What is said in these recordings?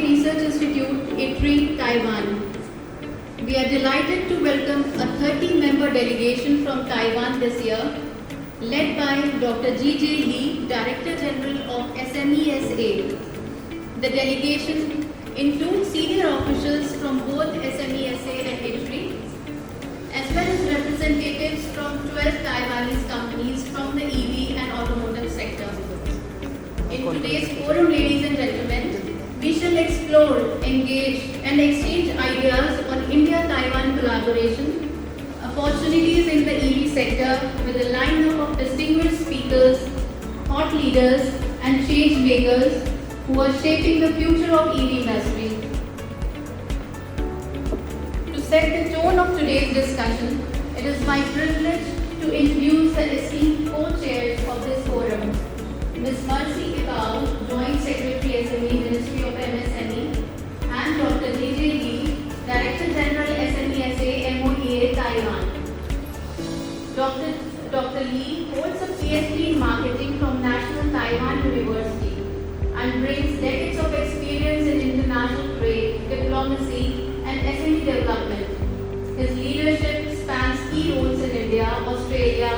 Research Institute, ADDY Taiwan. We are delighted to welcome a 30-member delegation from Taiwan this year, led by Dr. G.J. Lee, Director General of SMESA. The delegation includes senior officials from both SMESA and ADDY, as well as representatives from 12 Taiwanese companies from the EV and automotive sector. In today's forum, ladies and gentlemen, we shall explore, engage, and exchange ideas on India-Taiwan collaboration, opportunities in the EV sector with a lineup of distinguished speakers, thought leaders, and change makers who are shaping the future of EV industry. To set the tone of today's discussion, it is my privilege to introduce the esteemed co-chairs of this forum, Ms. Mercy Ipao, Joint Secretary SME, Ministry of MSME, and Dr. J.J. Lee, Director General SMESA, MOEA, Taiwan. Dr. Lee holds a PhD in Marketing from National Taiwan University and brings decades of experience in international trade, diplomacy, and SME development. His leadership spans key roles in India, Australia,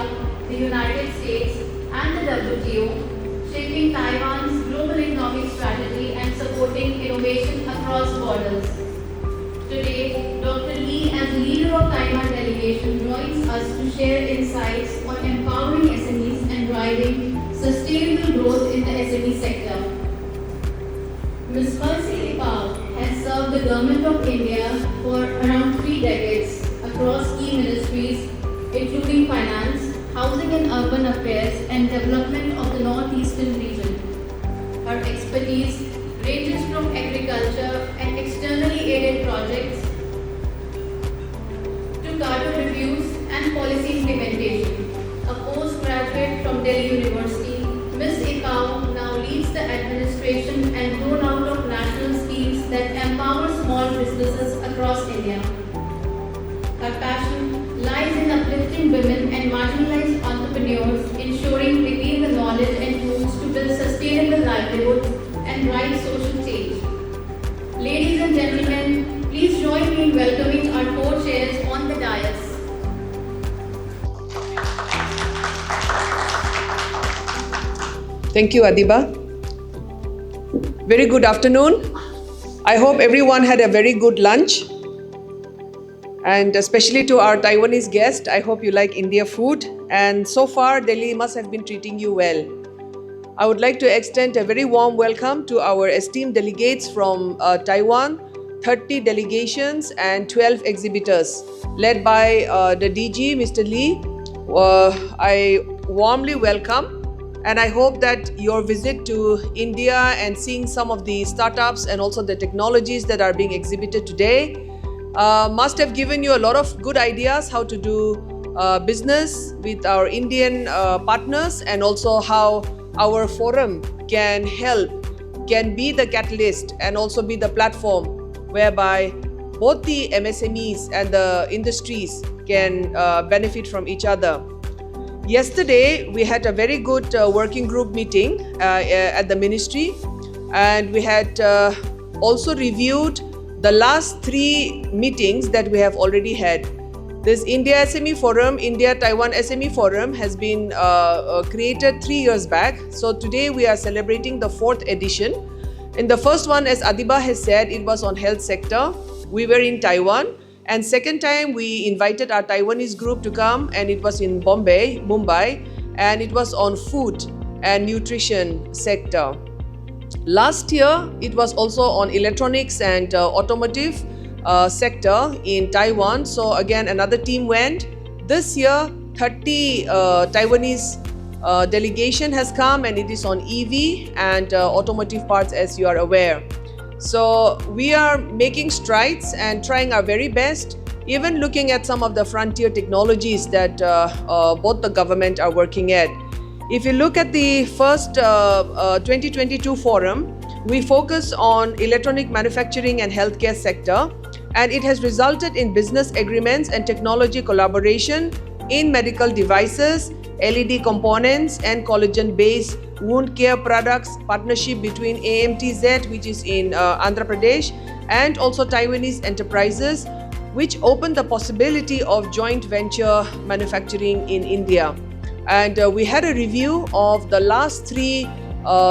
the United States, and the WTO, shaping Taiwan's global economic strategy and supporting innovation across borders. Today, Dr. Lee, as leader of Taiwan delegation, joins us to share insights on empowering SMEs and driving sustainable growth in the SME sector. Ms. Mercy Ipao has served the Government of India for around 3 decades across key ministries, including finance, housing and urban affairs, and development of the northeastern region. Her expertise ranges from agriculture and externally aided projects to cargo reviews and policy implementation. A postgraduate from Delhi University, Ms. Ipao now leads the administration and rollout of national schemes that empower small businesses across India. Her passion lies in uplifting women and marginalized entrepreneurs, ensuring they gain the knowledge and tools to build sustainable livelihoods and drive social change. Ladies and gentlemen, please join me in welcoming our co-chairs on the dais. Thank you, Adiba. Very good afternoon. I hope everyone had a very good lunch. And especially to our Taiwanese guest, I hope you like India food. And so far, Delhi must have been treating you well. I would like to extend a very warm welcome to our esteemed delegates from Taiwan, 30 delegations and 12 exhibitors, led by the DG, Mr. Lee. I warmly welcome, and I hope that your visit to India and seeing some of the startups and also the technologies that are being exhibited today must have given you a lot of good ideas how to do business with our Indian partners, and also how our forum can help, can be the catalyst and also be the platform whereby both the MSMEs and the industries can benefit from each other. Yesterday, we had a very good working group meeting at the ministry, and we had also reviewed the last 3 meetings that we have already had. This India SME Forum, India-Taiwan SME Forum has been created 3 years back. So today we are celebrating the 4th edition. In the first one, as Adiba has said, it was on health sector. We were in Taiwan. And second time, we invited our Taiwanese group to come, and it was in Mumbai, and it was on food and nutrition sector. Last year, it was also on electronics and automotive sector in Taiwan. So again, another team went. This year, 30 Taiwanese delegation has come, and it is on EV and automotive parts, as you are aware. So we are making strides and trying our very best, even looking at some of the frontier technologies that both the government are working at. If you look at the first 2022 forum, we focus on electronic manufacturing and healthcare sector, and it has resulted in business agreements and technology collaboration in medical devices, LED components, and collagen-based wound care products partnership between AMTZ, which is in Andhra Pradesh, and also Taiwanese enterprises, which opened the possibility of joint venture manufacturing in India. And we had a review of the last 3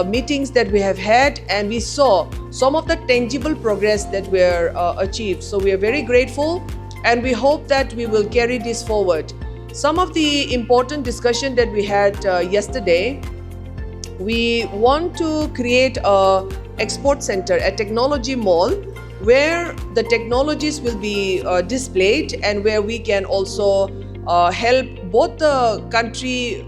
meetings that we have had, and we saw some of the tangible progress that were achieved. So we are very grateful, and we hope that we will carry this forward. Some of the important discussion that we had yesterday, we want to create a export center, a technology mall, where the technologies will be displayed and where we can also help both the country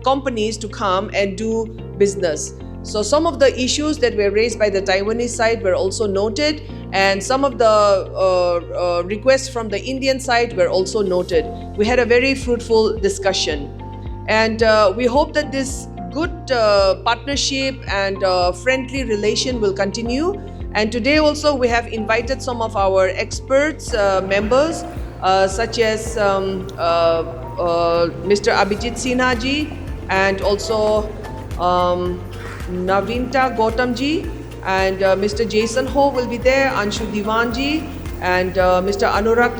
companies to come and do business. So some of the issues that were raised by the Taiwanese side were also noted, and some of the requests from the Indian side were also noted. We had a very fruitful discussion, and we hope that this good partnership and friendly relation will continue. And today also we have invited some of our experts, members, such as Mr. Abhijit Sinha ji, and also Navinta Gautam ji, and Mr. Jason Ho will be there, Anshu Diwan ji, and Mr. Anurag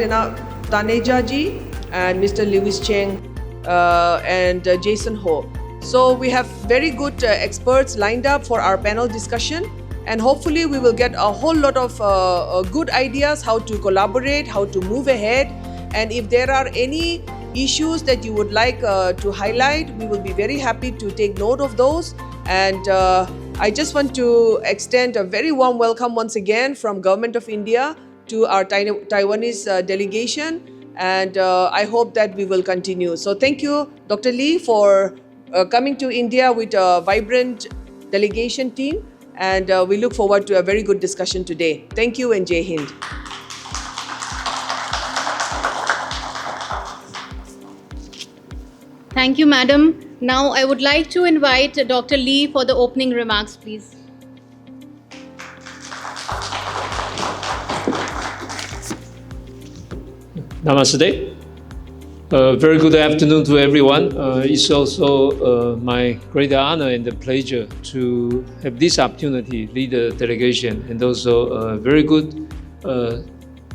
Taneja ji, and Mr. Lewis Cheng and Jason Ho. So we have very good experts lined up for our panel discussion, and hopefully we will get a whole lot of good ideas how to collaborate, how to move ahead. And if there are any issues that you would like to highlight, we will be very happy to take note of those. And I just want to extend a very warm welcome once again from Government of India to our Taiwanese delegation, and I hope that we will continue. So thank you, Dr. Lee, for coming to India with a vibrant delegation team, and we look forward to a very good discussion today. Thank you, and Jai Hind. Thank you, Madam. Now I would like to invite Dr. Lee for the opening remarks, please. Namaste. Very good afternoon to everyone. It's also my great honor and pleasure to have this opportunity lead the delegation, and also very good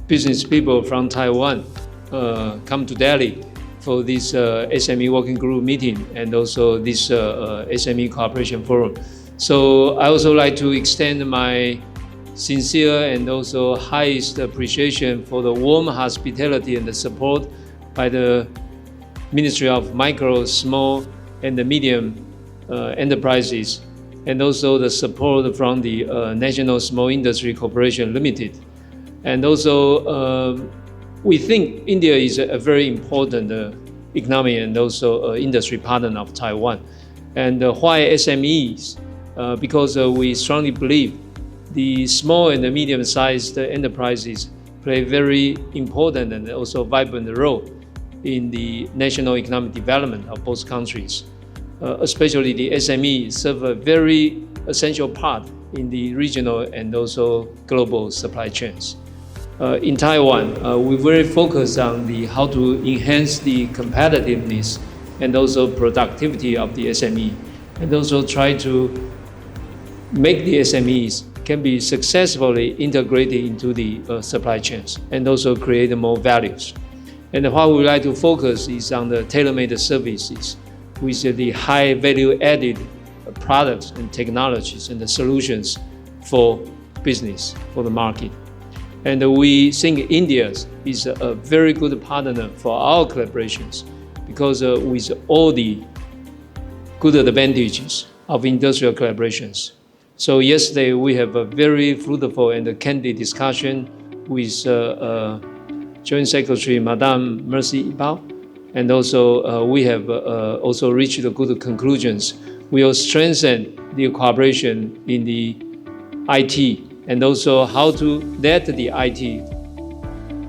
business people from Taiwan come to Delhi for this SME working group meeting, and also this SME cooperation forum. So I also like to extend my sincere and also highest appreciation for the warm hospitality and the support by the Ministry of Micro, Small and the Medium Enterprises, and also the support from the National Small Industry Corporation Limited. And also we think India is a very important economic and also industry partner of Taiwan. And why SMEs? Because we strongly believe the small and the medium-sized enterprises play a very important and also vibrant role in the national economic development of both countries. Especially the SME serve a very essential part in the regional and also global supply chains. In Taiwan, we very focused on how to enhance the competitiveness and also productivity of the SME, and also try to make the SMEs can be successfully integrated into the supply chains and also create more values. And what we like to focus is on the tailor-made services with the high value-added products and technologies and the solutions for business, for the market. And we think India is a very good partner for our collaborations, because with all the good advantages of industrial collaborations. So yesterday we have a very fruitful and candid discussion with Joint Secretary Madame Mercy Bao, and also we have also reached good conclusions. We will strengthen the cooperation in the IT, and also how to let the IT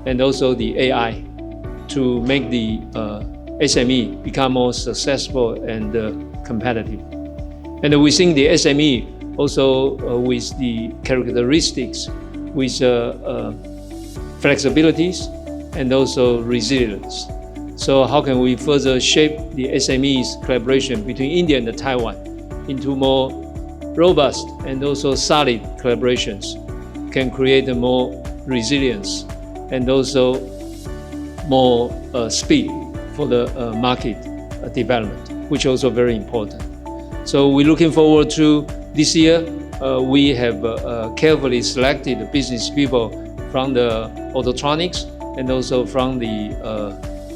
and also the AI to make the SME become more successful and competitive. And we think the SME also with the characteristics, with flexibilities and also resilience. So how can we further shape the SMEs collaboration between India and Taiwan into more robust and also solid collaborations can create more resilience and also more speed for the market development, which is also very important. So we're looking forward to this year. We have carefully selected business people from the autotronics and also from the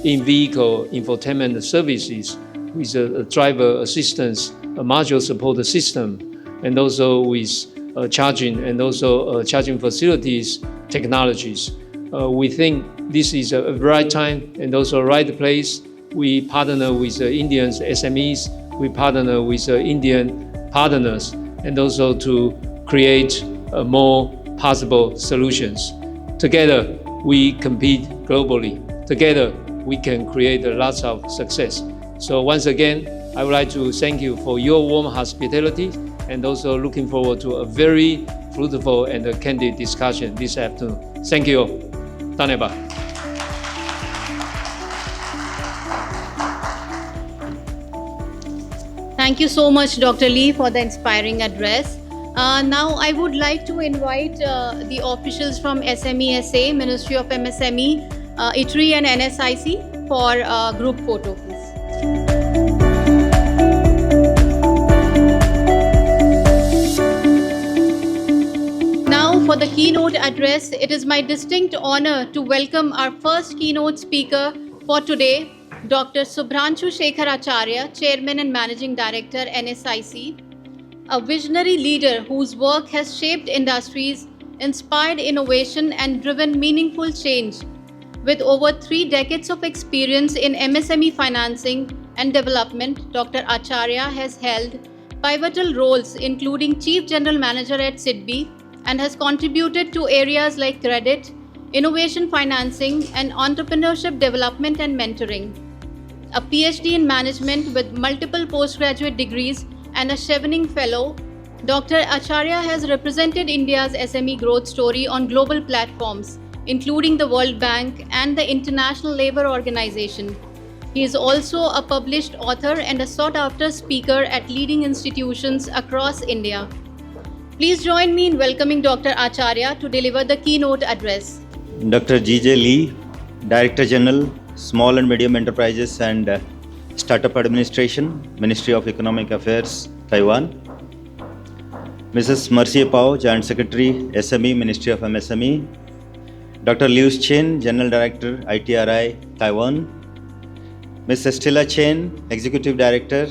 in-vehicle infotainment services with a driver assistance, a module support system, and also with charging and also charging facilities technologies. We think this is a right time and also right place. We partner with Indian SMEs, we partner with Indian partners, and also to create more possible solutions. Together, we compete globally. Together, we can create lots of success. So once again, I would like to thank you for your warm hospitality and also looking forward to a very fruitful and candid discussion this afternoon. Thank you. Taneba. Thank you so much, Dr. Lee, for the inspiring address. Now, I would like to invite the officials from SMESA, Ministry of MSME, ITRI and NSIC for group photo, please. Now, for the keynote address, it is my distinct honor to welcome our first keynote speaker for today, Dr. Subhranshu Shekhar Acharya, Chairman and Managing Director, NSIC, a visionary leader whose work has shaped industries, inspired innovation, and driven meaningful change. With over 3 decades of experience in MSME financing and development, Dr. Acharya has held pivotal roles including Chief General Manager at SIDBI and has contributed to areas like credit, innovation financing, and entrepreneurship development and mentoring. A PhD in management with multiple postgraduate degrees and a Chevening Fellow, Dr. Acharya has represented India's SME growth story on global platforms, including the World Bank and the International Labour Organization. He is also a published author and a sought-after speaker at leading institutions across India. Please join me in welcoming Dr. Acharya to deliver the keynote address. Dr. G.J. Lee, Director General, Small and Medium Enterprises and Startup Administration, Ministry of Economic Affairs, Taiwan. Mrs. Mercia Pao, Joint Secretary, SME, Ministry of MSME. Dr. Liu Chen, General Director, ITRI, Taiwan. Ms. Estella Chen, Executive Director,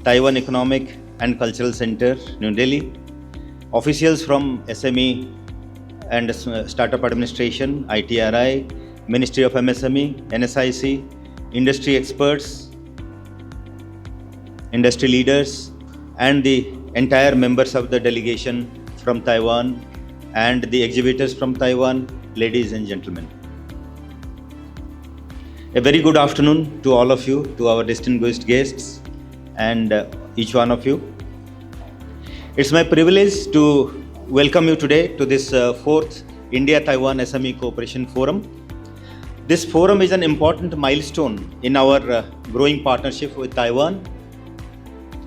Taiwan Economic and Cultural Center, New Delhi. Officials from SME and Startup Administration, ITRI, Ministry of MSME, NSIC, industry experts, industry leaders, and the entire members of the delegation from Taiwan and the exhibitors from Taiwan, ladies and gentlemen. A very good afternoon to all of you, to our distinguished guests and each one of you. It's my privilege to welcome you today to this 4th India-Taiwan SME Cooperation Forum. This forum is an important milestone in our growing partnership with Taiwan,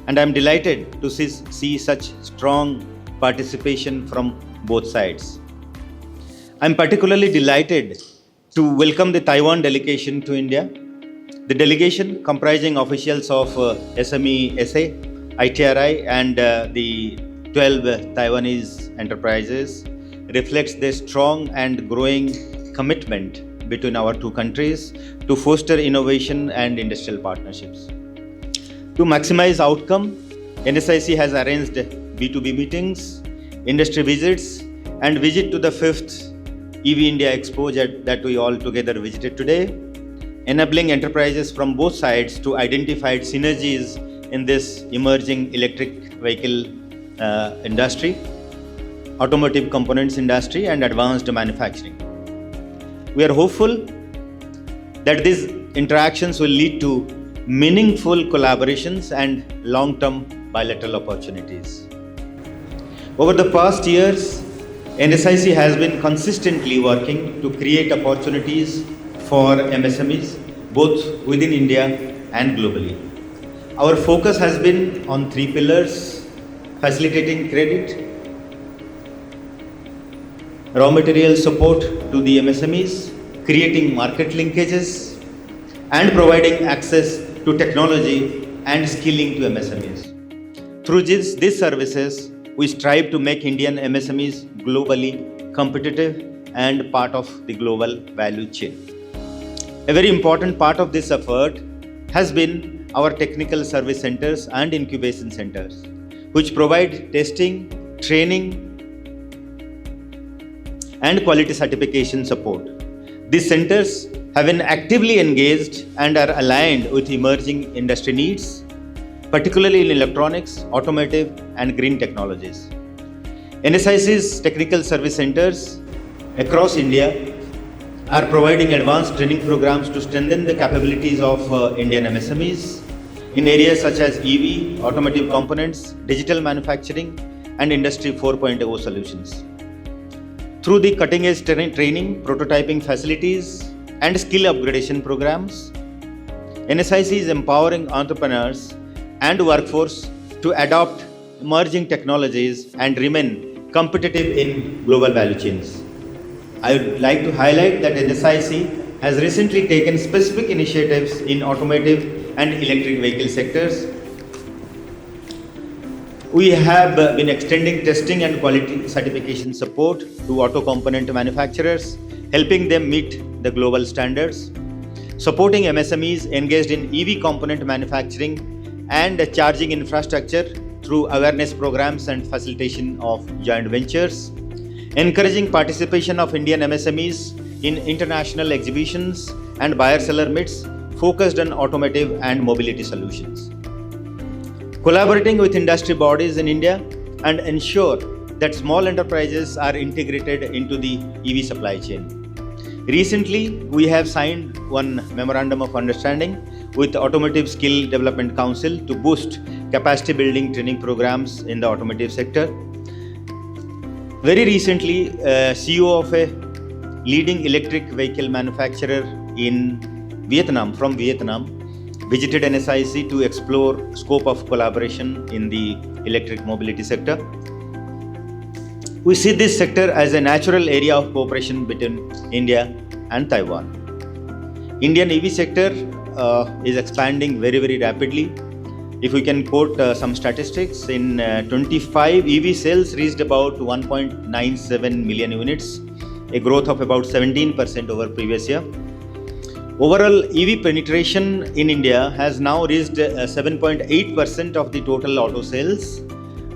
and I'm delighted to see such strong participation from both sides. I'm particularly delighted to welcome the Taiwan delegation to India. The delegation, comprising officials of SMESA, ITRI, and the 12 Taiwanese enterprises, reflects the strong and growing commitment between our two countries to foster innovation and industrial partnerships. To maximize outcome, NSIC has arranged B2B meetings, industry visits, and visit to the 5th EV India Expo that we all together visited today, enabling enterprises from both sides to identify synergies in this emerging electric vehicle industry, automotive components industry, and advanced manufacturing. We are hopeful that these interactions will lead to meaningful collaborations and long-term bilateral opportunities. Over the past years, NSIC has been consistently working to create opportunities for MSMEs, both within India and globally. Our focus has been on three pillars: facilitating credit, raw material support to the MSMEs, creating market linkages, and providing access to technology and skilling to MSMEs. Through these services, we strive to make Indian MSMEs globally competitive and part of the global value chain. A very important part of this effort has been our technical service centers and incubation centers, which provide testing, training, and quality certification support. These centers have been actively engaged and are aligned with emerging industry needs, particularly in electronics, automotive, and green technologies. NSIC's technical service centers across India are providing advanced training programs to strengthen the capabilities of Indian MSMEs in areas such as EV, automotive components, digital manufacturing, and Industry 4.0 solutions. Through the cutting-edge training, prototyping facilities, and skill upgradation programs, NSIC is empowering entrepreneurs and workforce to adopt emerging technologies and remain competitive in global value chains. I would like to highlight that NSIC has recently taken specific initiatives in automotive and electric vehicle sectors. We have been extending testing and quality certification support to auto component manufacturers, helping them meet the global standards, supporting MSMEs engaged in EV component manufacturing and charging infrastructure through awareness programs and facilitation of joint ventures, encouraging participation of Indian MSMEs in international exhibitions and buyer-seller meets focused on automotive and mobility solutions, collaborating with industry bodies in India and ensure that small enterprises are integrated into the EV supply chain. Recently, we have signed one memorandum of understanding with Automotive Skill Development Council to boost capacity building training programs in the automotive sector. Very recently, CEO of a leading electric vehicle manufacturer in Vietnam, visited NSIC to explore scope of collaboration in the electric mobility sector. We see this sector as a natural area of cooperation between India and Taiwan. Indian EV sector is expanding very, very rapidly. If we can quote some statistics, in 25 EV sales reached about 1.97 million units, a growth of about 17% over previous year. Overall, EV penetration in India has now reached 7.8% of the total auto sales,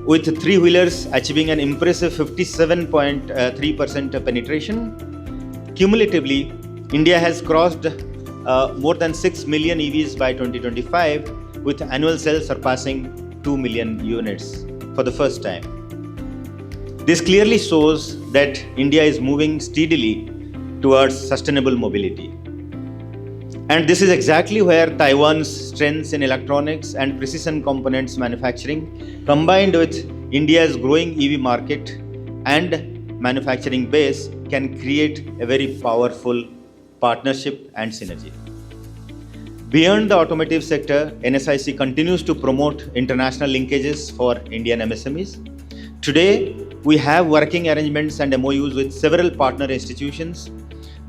with three-wheelers achieving an impressive 57.3% penetration. Cumulatively, India has crossed more than 6 million EVs by 2025, with annual sales surpassing 2 million units for the first time. This clearly shows that India is moving steadily towards sustainable mobility. And this is exactly where Taiwan's strengths in electronics and precision components manufacturing, combined with India's growing EV market and manufacturing base, can create a very powerful partnership and synergy. Beyond the automotive sector, NSIC continues to promote international linkages for Indian MSMEs. Today, we have working arrangements and MOUs with several partner institutions.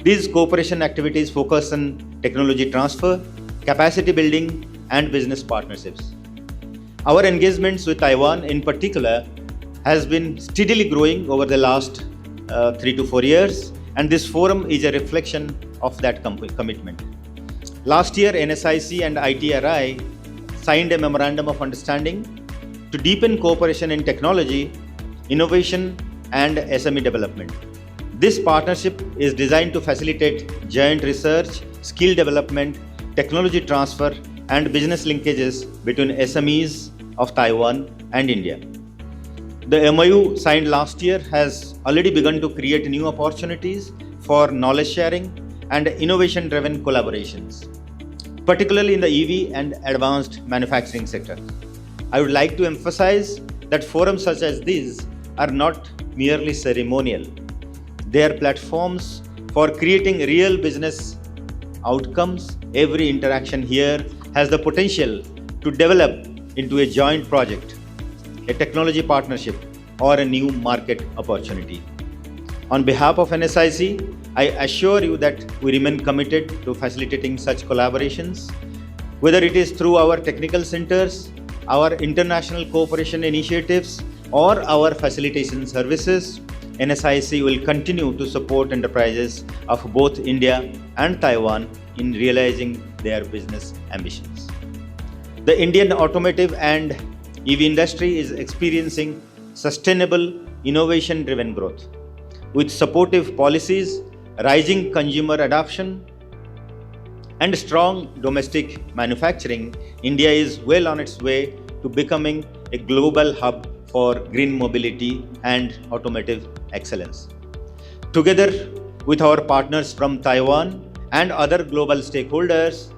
These cooperation activities focus on technology transfer, capacity building, and business partnerships. Our engagements with Taiwan in particular has been steadily growing over the last 3 to 4 years, and this forum is a reflection of that commitment. Last year, NSIC and ITRI signed a memorandum of understanding to deepen cooperation in technology, innovation, and SME development. This partnership is designed to facilitate joint research, skill development, technology transfer, and business linkages between SMEs of Taiwan and India. The MOU signed last year has already begun to create new opportunities for knowledge sharing and innovation-driven collaborations, particularly in the EV and advanced manufacturing sector. I would like to emphasize that forums such as these are not merely ceremonial. They are platforms for creating real business outcomes. Every interaction here has the potential to develop into a joint project, a technology partnership, or a new market opportunity. On behalf of NSIC, I assure you that we remain committed to facilitating such collaborations, whether it is through our technical centers, our international cooperation initiatives, or our facilitation services. NSIC will continue to support enterprises of both India and Taiwan in realizing their business ambitions. The Indian automotive and EV industry is experiencing sustainable, innovation-driven growth. With supportive policies, rising consumer adoption, and strong domestic manufacturing, India is well on its way to becoming a global hub for green mobility and automotive excellence. Together with our partners from Taiwan and other global stakeholders,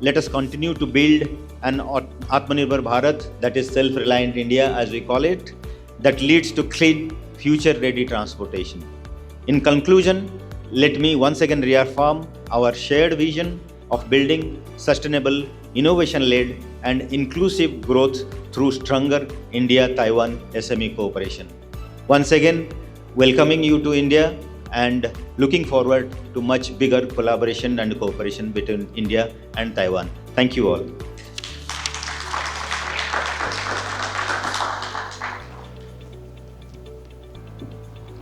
let us continue to build an Atmanirbhar Bharat, that is self-reliant India as we call it, that leads to clean, future-ready transportation. In conclusion, let me once again reaffirm our shared vision of building sustainable, innovation-led and inclusive growth through stronger India-Taiwan SME cooperation. Once again, welcoming you to India and looking forward to much bigger collaboration and cooperation between India and Taiwan. Thank you all.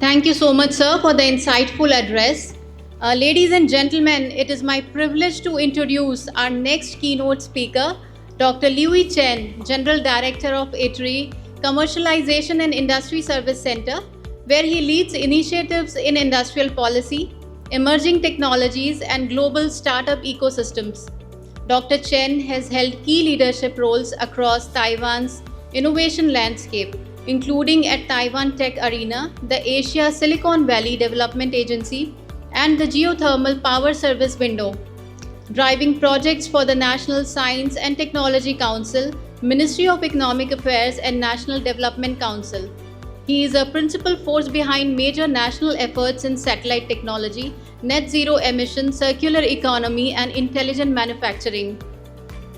Thank you so much, sir, for the insightful address. Ladies and gentlemen, it is my privilege to introduce our next keynote speaker, Dr. Liu Chen, General Director of ADDY Commercialization and Industry Service Center, where he leads initiatives in industrial policy, emerging technologies, and global startup ecosystems. Dr. Chen has held key leadership roles across Taiwan's innovation landscape, including at Taiwan Tech Arena, the Asia Silicon Valley Development Agency, and the Geothermal Power Service Window, driving projects for the National Science and Technology Council, Ministry of Economic Affairs, and National Development Council. He is a principal force behind major national efforts in satellite technology, net zero emission, circular economy, and intelligent manufacturing.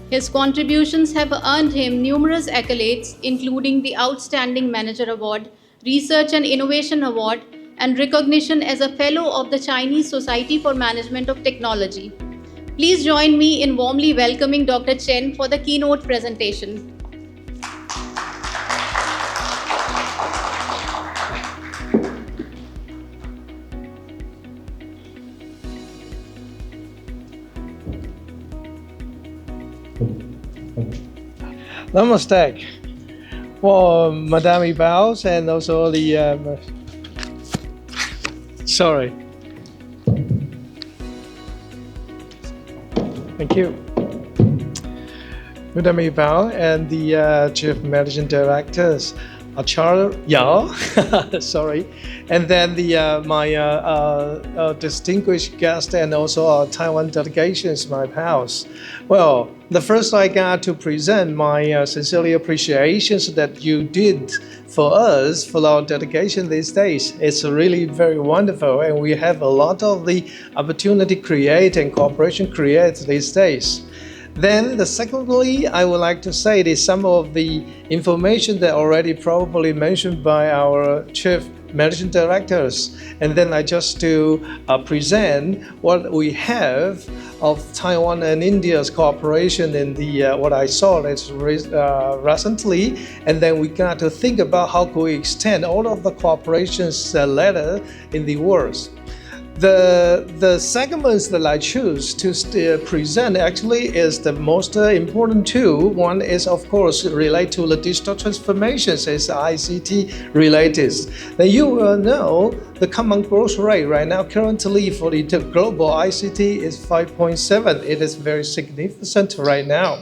His contributions have earned him numerous accolades, including the Outstanding Manager Award, Research and Innovation Award, and recognition as a Fellow of the Chinese Society for Management of Technology. Please join me in warmly welcoming Dr. Chen for the keynote presentation. Namaste for Madame Ibaos and also the sorry. Thank you. Madame Ibao and the Chief Managing Directors, Charles Yao, sorry, and then the my distinguished guest and also our Taiwan delegations, my pals. Well, the first I got to present my sincerely appreciations that you did for us for our delegation these days. It's really very wonderful, and we have a lot of the opportunity create and cooperation create these days. Then, secondly, I would like to say that some of the information that already probably mentioned by our chief managing directors, and then I just to present what we have of Taiwan and India's cooperation in the what I saw recently, and then we got to think about how can we extend all of the cooperations later in the world. The segments that I choose to present actually is the most important two. One is, of course, related to the digital transformations, is ICT related. Then you will know the common growth rate right now currently for the global ICT is 5.7. It is very significant right now.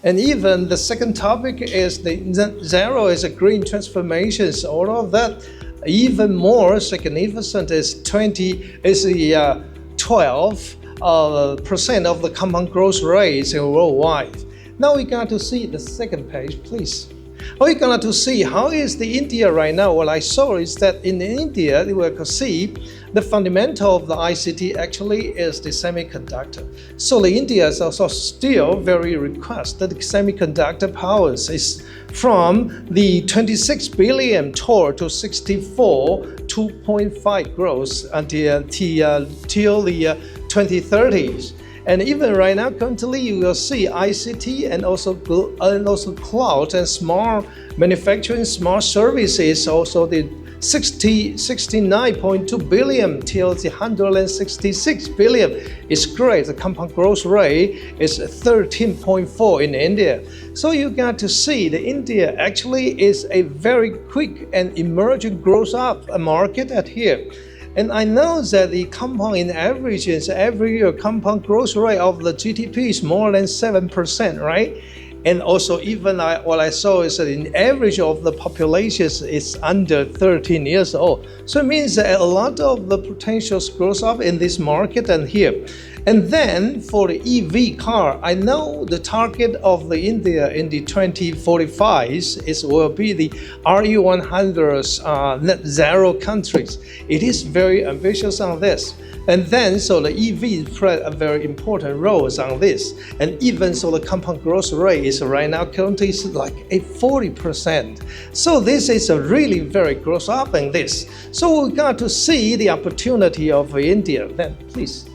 And even the second topic is the zero is a green transformations. All of that even more significant is 12% of the common growth rates worldwide. Now we got to see the second page, please. We're going to see how is the India right now. What I saw is that in India, we can see the fundamental of the ICT actually is the semiconductor. So the India is also still very request that the semiconductor powers is from the 26 billion toward to 64 2.5 growth until the 2030s. And even right now, currently, you will see ICT and also cloud and smart manufacturing, smart services, also the 69.2 billion till the 166 billion is great. The compound growth rate is 13.4 in India. So you got to see that India actually is a very quick and emerging growth up market at here. And I know that the compound in average is every year compound growth rate of the GDP is more than 7%, right? And also even what I saw is that in average of the population is under 13 years old. So it means that a lot of the potentials grows up in this market and here. And then for the EV car, I know the target of the India in the 2045s will be the RE100's net zero countries. It is very ambitious on this. And then, so the EV play a very important role on this. And even so, the compound growth rate is right now currently is like a 40%. So this is a really very growth up in this. So we got to see the opportunity of India. Then, please.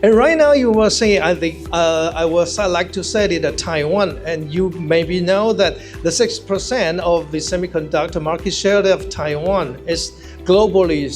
And right now you will see, I think, I would like to say that Taiwan, and you maybe know that the 6% of the semiconductor market share of Taiwan is globally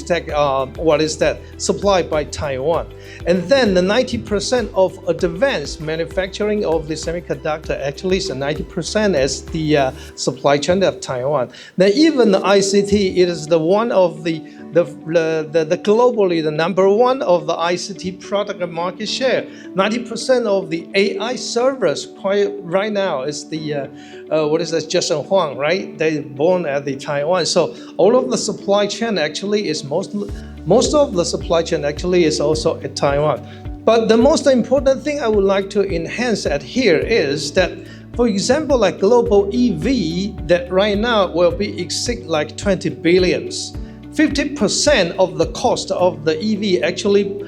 supplied by Taiwan. And then the 90% of advanced manufacturing of the semiconductor actually is 90% as the supply chain of Taiwan. Now even the ICT, it is the one of the globally the number one of the ICT product market share. 90% of the AI servers right now is the Jason Huang, right? They born at the Taiwan. So all of the supply chain actually is most of the supply chain actually is also at Taiwan. But the most important thing I would like to enhance at here is that, for example, like global EV that right now will be exceed like 20 billions. 50% of the cost of the EV actually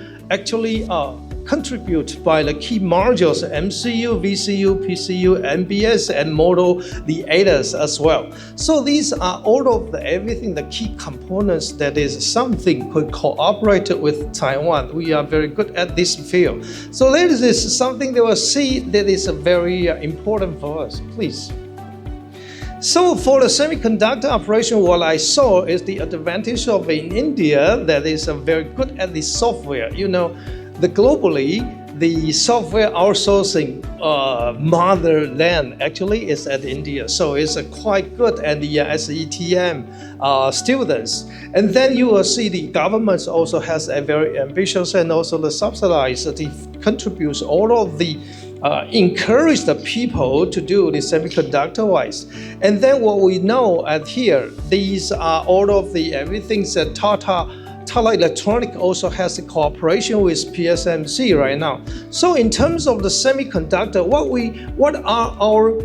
contribute by the key modules MCU, VCU, PCU, MBS, and model the ADAS as well. So these are all of everything, the key components that is something could cooperate with Taiwan. We are very good at this field. So this is something they will see that is very important for us. Please. So for the semiconductor operation, what I saw is the advantage of in India that is very good at the software. You know, globally, the software outsourcing motherland actually is at India. So it's quite good at the SETM students. And then you will see the government also has a very ambitious and also the subsidized that contributes all of the encourage the people to do the semiconductor wise. And then what we know at here, these are all of the everything that Tata Electronic also has a cooperation with PSMC right now. So in terms of the semiconductor, what are our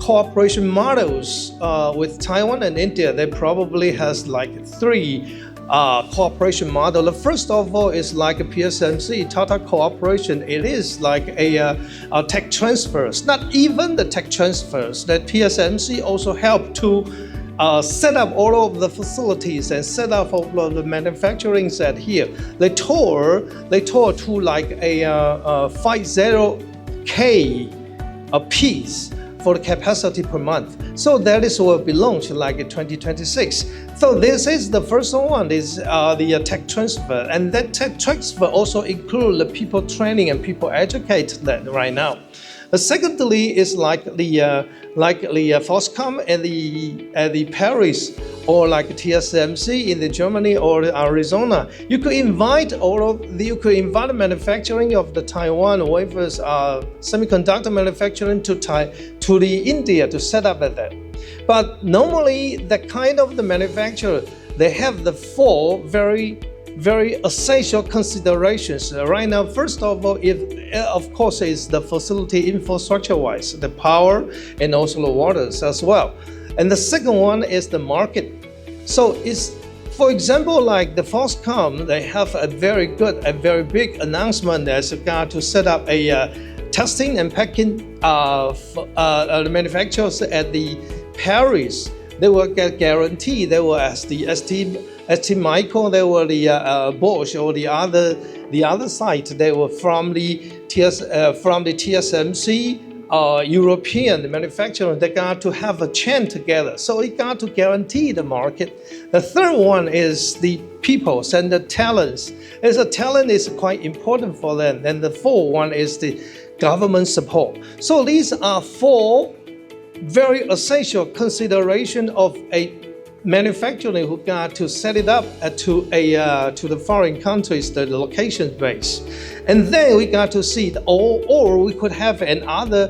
cooperation models with Taiwan and India? They probably has like three cooperation model. The first of all is like a PSMC, Tata Cooperation. It is like a tech transfers, not even the tech transfers, that PSMC also help to set up all of the facilities and set up all of the manufacturing set here. They tore to like a 50K a piece for the capacity per month. So that is will be launched like in 2026. So this is the first one is the tech transfer, and that tech transfer also include the people training and people educate that right now. Secondly is like the Foxconn at the Paris, or like TSMC in the Germany or Arizona. You could invite the manufacturing of the Taiwan wafers semiconductor manufacturing to the India to set up at that. But normally that kind of the manufacturer, they have the four very essential considerations. Right now, first of all, if of course, is the facility infrastructure-wise, the power and also the waters as well. And the second one is the market. So it's, for example, like the Foxconn, they have a very big announcement as regard to set up a testing and packing manufacturers at the Paris. They will get guaranteed. They will as the ST Micro. They were the Bosch or the other side. They were from the TSMC. European manufacturer, they got to have a chain together. So it got to guarantee the market. The third one is the people and the talents. As a talent is quite important for them. And the fourth one is the government support. So these are four very essential consideration of a manufacturing who got to set it up to the foreign countries, the location base. And then we got to see, or we could have another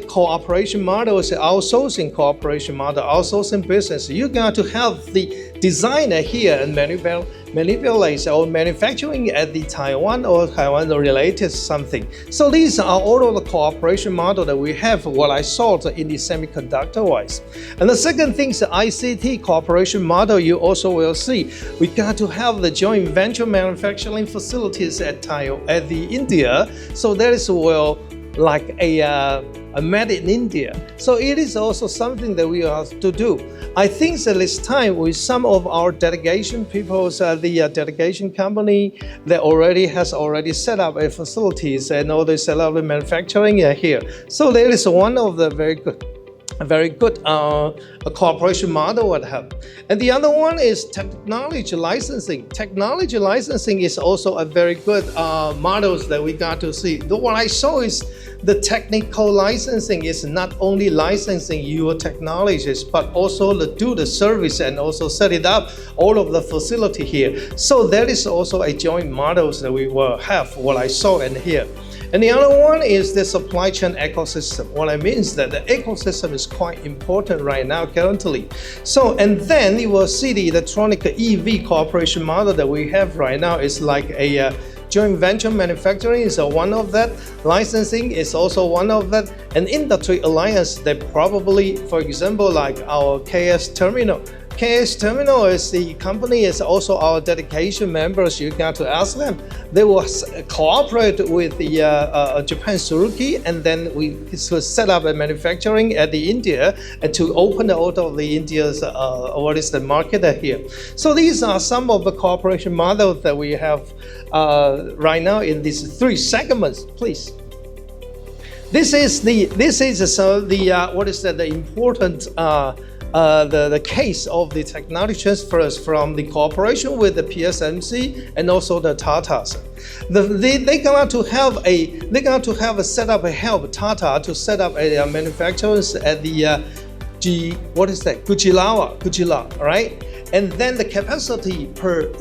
cooperation model, is outsourcing cooperation model, outsourcing business. You got to have the designer here and manipulate or manufacturing at the Taiwan or Taiwan related something. So these are all of the cooperation model that we have, what I saw in the semiconductor wise. And the second thing is the ICT cooperation model. You also will see we got to have the joint venture manufacturing facilities at the India. So that is well like a made in India. So it is also something that we have to do. I think that this time with some of our delegation people, the delegation company that has already set up a facilities and all they set up the manufacturing here. So there is one of the very good cooperation model would have. And the other one is technology licensing. Technology licensing is also a very good models that we got to see. What I saw is the technical licensing is not only licensing your technologies, but also do the service and also set it up, all of the facility here. So that is also a joint models that we will have, what I saw in here. And the other one is the supply chain ecosystem. What I mean is that the ecosystem is quite important right now currently. So, and then you will see the electronic EV cooperation model that we have right now is like a joint venture manufacturing is one of that. Licensing is also one of that. And industry alliance, they probably, for example, like our KS Terminal. KS Terminal is the company, is also our dedication members. You got to ask them. They will cooperate with the Japan Suzuki, and then we set up a manufacturing at the India and to open out of the India's the market here. So these are some of the cooperation models that we have right now in these three segments. Please. This is the important. The case of the technology transfers from the cooperation with the PSMC and also the Tatas. They got to have a setup, help Tata to set up a manufacturers at the Gujilawa, right? And then the capacity per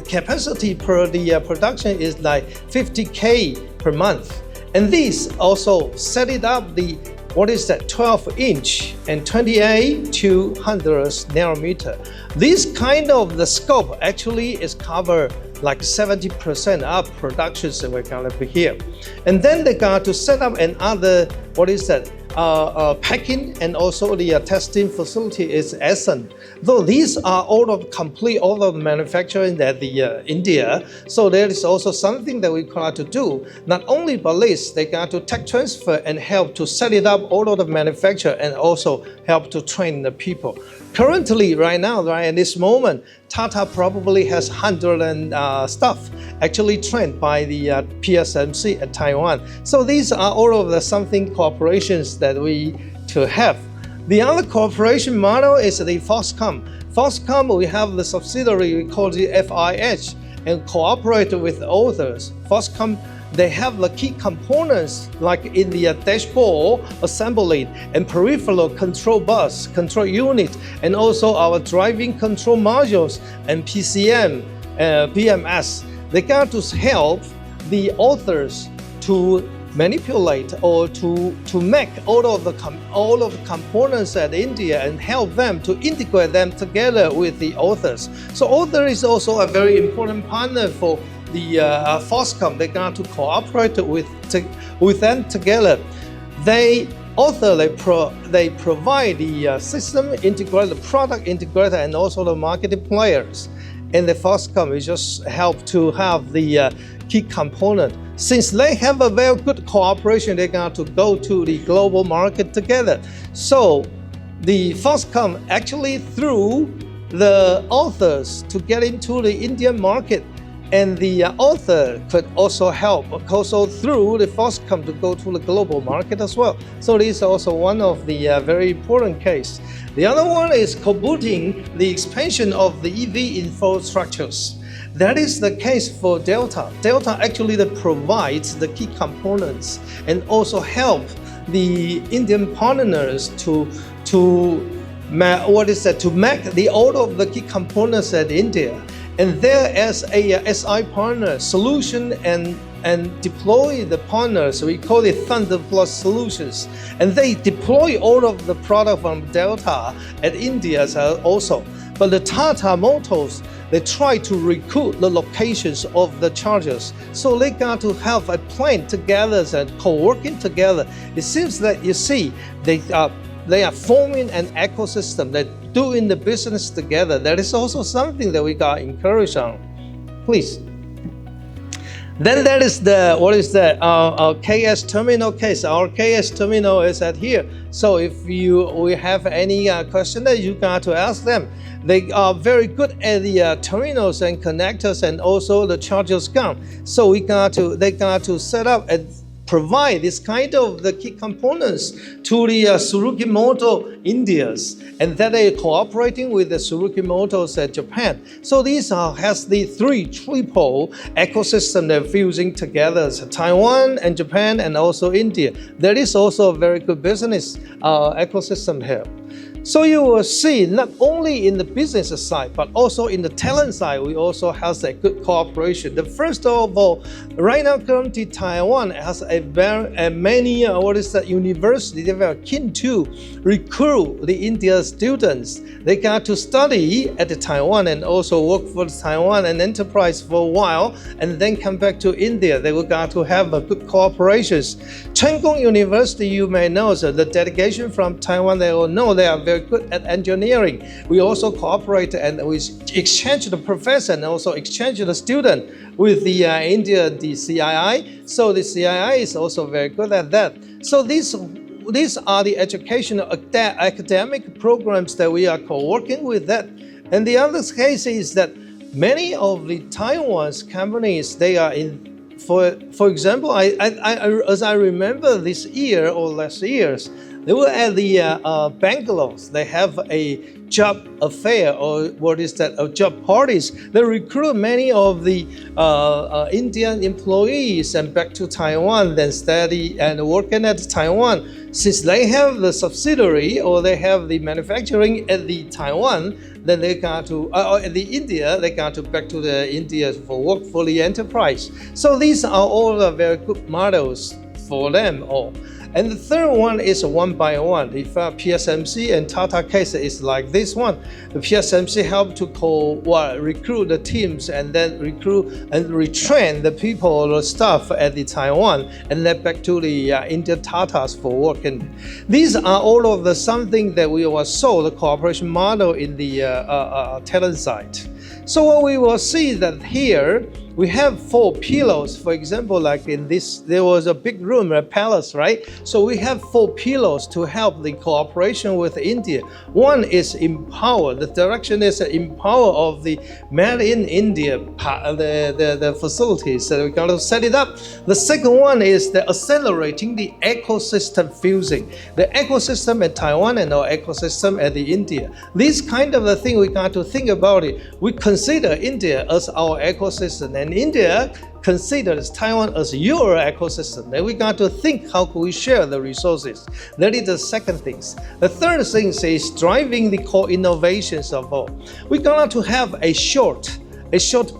the production is like 50K per month. And these also set it up 12-inch and 28 to 100 nanometer. This kind of the scope actually is covered like 70% of productions that we're gonna be here. And then they got to set up another, packing and also the testing facility is Essen. Though these are all of the manufacturing at the India, so there is also something that we got to do. Not only but this, they got to tech transfer and help to set it up all of the manufacture and also help to train the people. Currently, right now, in this moment, Tata probably has 100 and staff actually trained by the PSMC at Taiwan. So these are all of the something corporations that we to have. The other cooperation model is the Foxconn. Foxconn, we have the subsidiary we call the FIH and cooperate with others. Foxconn, they have the key components like in the dashboard assembly and peripheral control bus, control unit, and also our driving control modules and PCM, BMS. They got to help the authors to manipulate or to make all of the components at India and help them to integrate them together with the authors. So author is also a very important partner for Foxconn, they're going to cooperate with them together. They provide the system integrator, the product integrator, and also the marketing players. And the Foxconn will just help to have the key component. Since they have a very good cooperation, they're going to go to the global market together. So the Foxconn actually through the authors to get into the Indian market, and the author could also help also through the Foxconn to go to the global market as well. So this is also one of the very important case. The other one is co-booting the expansion of the EV infrastructures. That is the case for Delta. Delta actually provides the key components and also help the Indian partners to make all of the key components at India. And there as a SI partner, solution and deploy the partners, we call it Thunder Plus Solutions. And they deploy all of the product from Delta at India also. But the Tata Motors, they try to recruit the locations of the chargers. So they got to have a plan together and co-working together. It seems that you see, they are forming an ecosystem, they're doing the business together. That is also something that we got encouraged on. Please. Then that is our KS terminal case. Our KS terminal is at here. So if we have any question that you got to ask them. They are very good at the terminals and connectors and also the chargers gun. So they got to set up and provide this kind of the key components to the Suzuki Motor Indias, and that they are cooperating with the Suzuki Motors at Japan. So these has the triple ecosystem they're fusing together, so Taiwan and Japan and also India. There is also a very good business ecosystem here. So you will see not only in the business side, but also in the talent side, we also have a good cooperation. The first of all, right now currently Taiwan has many university they are keen to recruit the India students. They got to study at the Taiwan and also work for Taiwan and enterprise for a while, and then come back to India. They will got to have a good cooperations. Cheng Kung University, you may know, so the delegation from Taiwan, they all know they are very good at engineering. We also cooperate and we exchange the professor and also exchange the student with the India, the CII. So the CII is also very good at that. So these are the educational academic programs that we are co-working with that. And the other case is that many of the Taiwan's companies, they are in, for example, as I remember this year or last years, they were at the Bangalore. They have a job affair or job parties. They recruit many of the Indian employees and back to Taiwan, then study and working at Taiwan. Since they have the subsidiary or they have the manufacturing at the Taiwan, then they got to at the India, they got to back to the India for work for the enterprise. So these are all the very good models for them all. And the third one is one by one. If PSMC and Tata case is like this one, the PSMC help to recruit the teams and then recruit and retrain the people or the staff at the Taiwan and then back to the Indian Tatas for working. These are all of the something that we will show the cooperation model in the talent side. So what we will see that here, we have 4 pillars. For example, like in this, there was a big room, a palace, right? So we have 4 pillars to help the cooperation with India. One is empower. The direction is empower of the made in India, the facilities. So we're going to set it up. The second one is the accelerating the ecosystem fusing. The ecosystem at Taiwan and our ecosystem at the India. This kind of the thing we got to think about it. We consider India as our ecosystem, and India considers Taiwan as your ecosystem. Then we got to think how can we share the resources. That is the second thing. The third thing is driving the core innovations of all. We got to have a short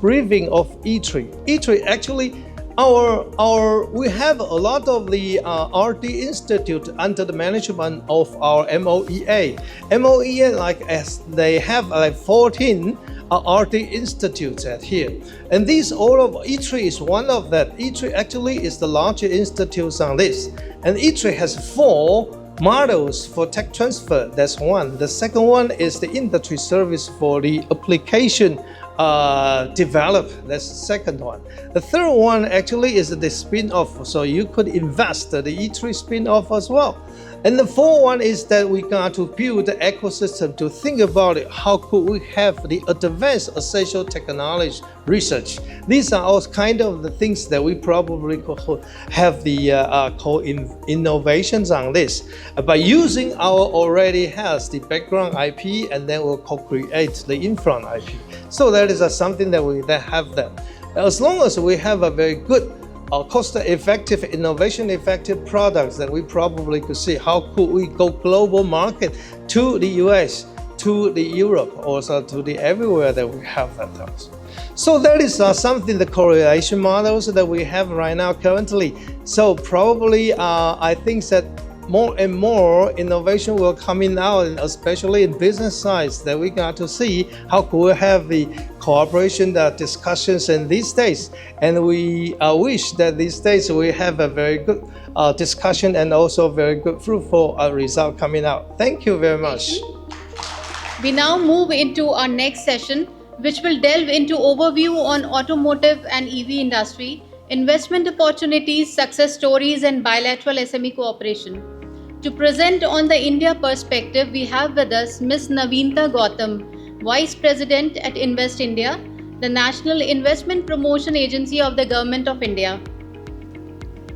briefing of E3. E3 actually we have a lot of the R&D institute under the management of our MOEA. MOEA, like as they have like 14 R&D institutes at here. And these all of ITRI is one of that. ITRI actually is the largest institutes on this. And ITRI has 4 models for tech transfer. That's one. The second one is the industry service for the application develop. That's the second one. The third one actually is the spin-off. So you could invest the E3 spin-off as well. And the fourth one is that we got to build the ecosystem to think about it. How could we have the advanced essential technology research? These are all kind of the things that we probably could have the innovations on this. By using our already has the background IP, and then we'll co-create the in-front IP. So that is something that we have that. As long as we have a very good cost-effective, innovation-effective products, that we probably could see how could we go global market to the US, to the Europe, also to the everywhere that we have that. So that is something, the correlation models that we have right now currently. So probably I think that more and more innovation will coming out, and especially in business sides, that we got to see how could we have the cooperation discussions in these days. And we wish that these days we have a very good discussion and also very good fruitful result coming out. Thank you very much. We now move into our next session, which will delve into overview on automotive and EV industry, investment opportunities, success stories, and bilateral SME cooperation. To present on the India perspective, we have with us Ms. Naveenta Gautam, Vice President at Invest India, the National Investment Promotion Agency of the Government of India.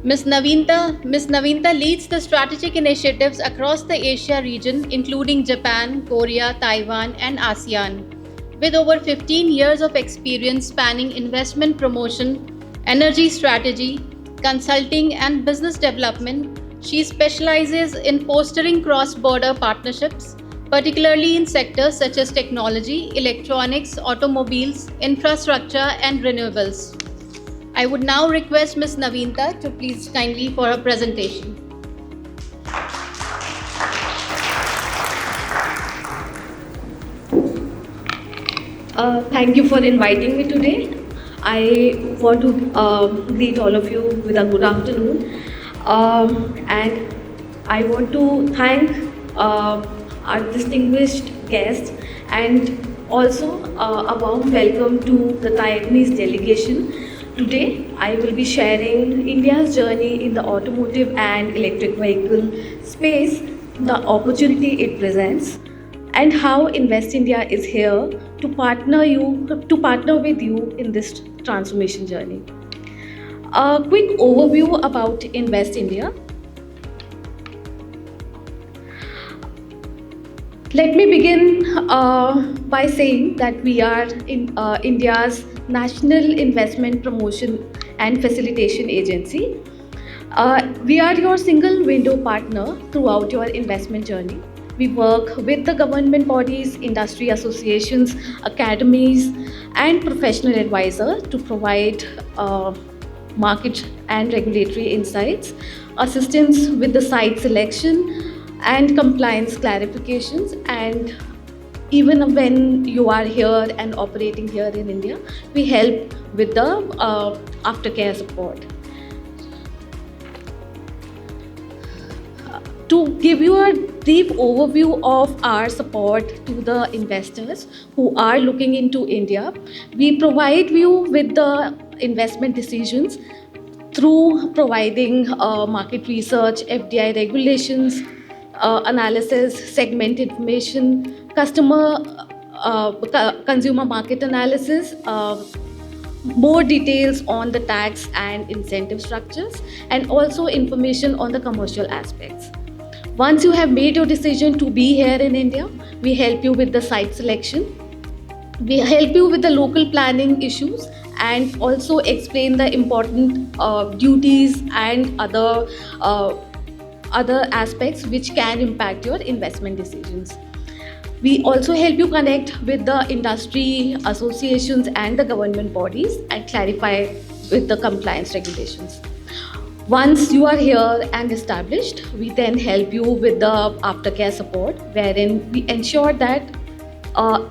Ms. Naveenta leads the strategic initiatives across the Asia region, including Japan, Korea, Taiwan, and ASEAN. With over 15 years of experience spanning investment promotion, energy strategy, consulting, and business development, she specializes in fostering cross-border partnerships, particularly in sectors such as technology, electronics, automobiles, infrastructure, and renewables. I would now request Ms. Naveenta to please kindly for her presentation. Thank you for inviting me today. I want to greet all of you with a good afternoon. And I want to thank our distinguished guests, and also a warm welcome to the Taiwanese delegation. Today, I will be sharing India's journey in the automotive and electric vehicle space, the opportunity it presents, and how Invest India is here to partner with you in this transformation journey. A quick overview about Invest India. Let me begin by saying that we are in India's National Investment Promotion and Facilitation Agency. We are your single window partner throughout your investment journey. We work with the government bodies, industry associations, academies, and professional advisors to provide market and regulatory insights, assistance with the site selection and compliance clarifications, and even when you are here and operating here in India, we help with the aftercare support. To give you a brief overview of our support to the investors who are looking into India, we provide you with the investment decisions through providing market research, FDI regulations, analysis, segment information, consumer market analysis, more details on the tax and incentive structures, and also information on the commercial aspects. Once you have made your decision to be here in India, we help you with the site selection. We help you with the local planning issues and also explain the important duties and other aspects which can impact your investment decisions. We also help you connect with the industry associations and the government bodies and clarify with the compliance regulations. Once you are here and established, we then help you with the aftercare support, wherein we ensure that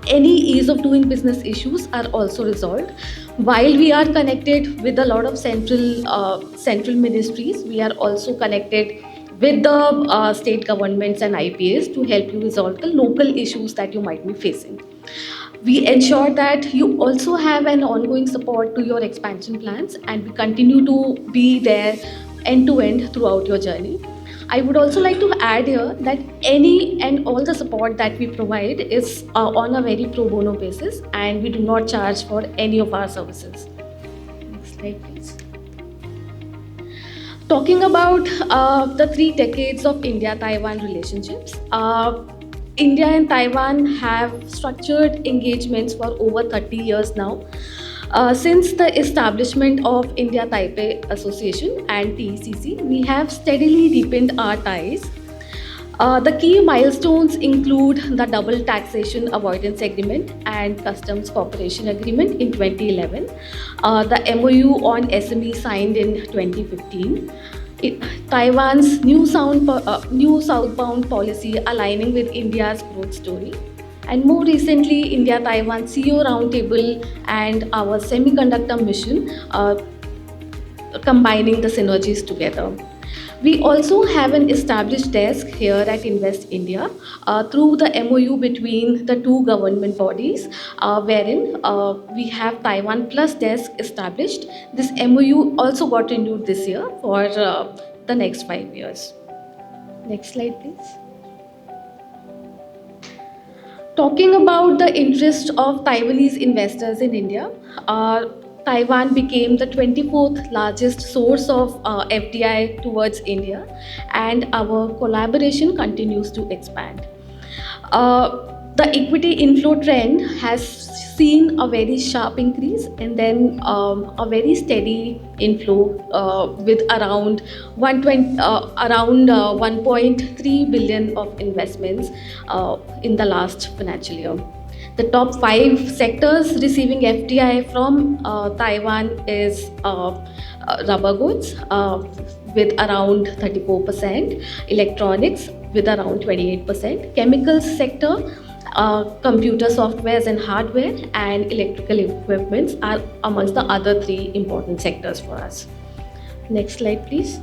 any ease of doing business issues are also resolved. While we are connected with a lot of central ministries, we are also connected with the state governments and IPAs to help you resolve the local issues that you might be facing. We ensure that you also have an ongoing support to your expansion plans, and we continue to be there end to end throughout your journey. I would also like to add here that any and all the support that we provide is on a very pro bono basis, and we do not charge for any of our services. Next slide, please. Talking about the 3 decades of India-Taiwan relationships, India and Taiwan have structured engagements for over 30 years now. Since the establishment of India-Taipei Association and TECC, we have steadily deepened our ties. The key milestones include the Double Taxation Avoidance Agreement and Customs Cooperation Agreement in 2011, the MOU on SME signed in 2015, Taiwan's new southbound policy aligning with India's growth story, and more recently, India-Taiwan CEO Roundtable and our semiconductor mission, combining the synergies together. We also have an established desk here at Invest India through the MOU between the 2 government bodies, wherein we have Taiwan Plus desk established. This MOU also got renewed this year for the next 5 years. Next slide, please. Talking about the interest of Taiwanese investors in India, Taiwan became the 24th largest source of FDI towards India, and our collaboration continues to expand. The equity inflow trend has seen a very sharp increase, and then a very steady inflow with around 1.3 billion of investments in the last financial year. The top 5 sectors receiving FDI from Taiwan is rubber goods with around 34%, electronics with around 28%, chemicals sector, computer softwares and hardware, and electrical equipments are amongst the other 3 important sectors for us. Next slide, please.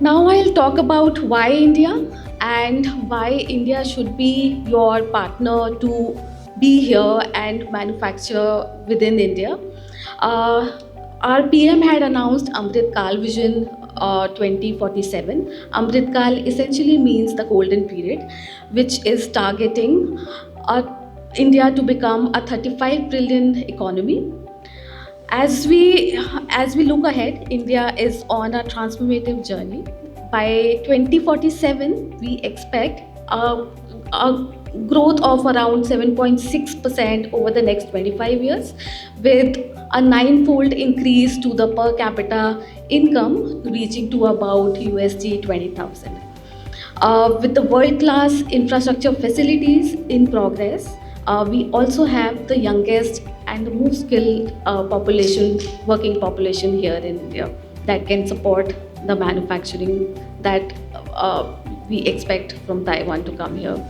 Now I'll talk about why India and why India should be your partner to be here and manufacture within India. Our PM had announced Amrit Kal Vision 2047. Amrit Kal essentially means the golden period, which is targeting India to become a 35 trillion economy. As we look ahead, India is on a transformative journey. By 2047, we expect a growth of around 7.6% over the next 25 years, with a 9-fold increase to the per capita income reaching to about USD 20,000. With the world-class infrastructure facilities in progress, we also have the youngest and the most skilled working population here in India that can support the manufacturing that we expect from Taiwan to come here.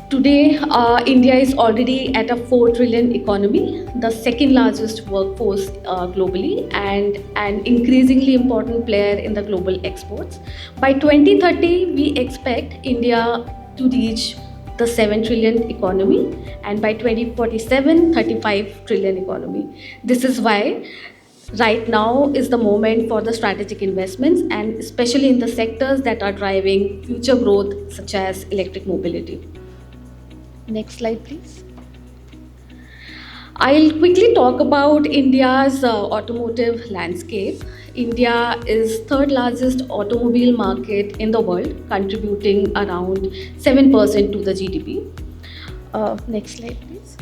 Today, India is already at a 4 trillion economy, the 2nd largest workforce globally, and an increasingly important player in the global exports. By 2030, we expect India to reach the 7 trillion economy, and by 2047, 35 trillion economy. This is why right now is the moment for the strategic investments, and especially in the sectors that are driving future growth, such as electric mobility. Next slide, please. I'll quickly talk about India's automotive landscape. India is 3rd largest automobile market in the world, contributing around 7% to the GDP. Next slide, please.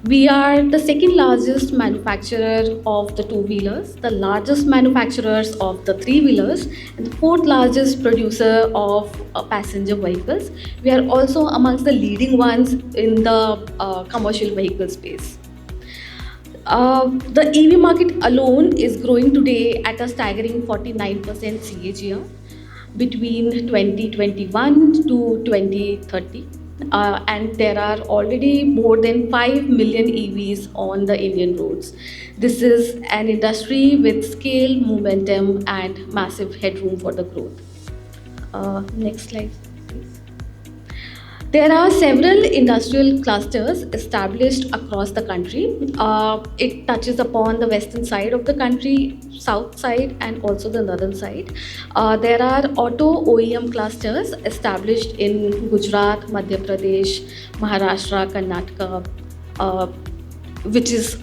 We are the 2nd largest manufacturer of the 2-wheelers, the largest manufacturers of the 3-wheelers, and the 4th largest producer of passenger vehicles. We are also amongst the leading ones in the commercial vehicle space. The EV market alone is growing today at a staggering 49% CAGR. between 2021 to 2030. And there are already more than 5 million EVs on the Indian roads. This is an industry with scale, momentum, and massive headroom for the growth. Next slide, please. There are several industrial clusters established across the country. It touches upon the western side of the country, south side, and also the northern side. There are auto OEM clusters established in Gujarat, Madhya Pradesh, Maharashtra, Karnataka, uh, which is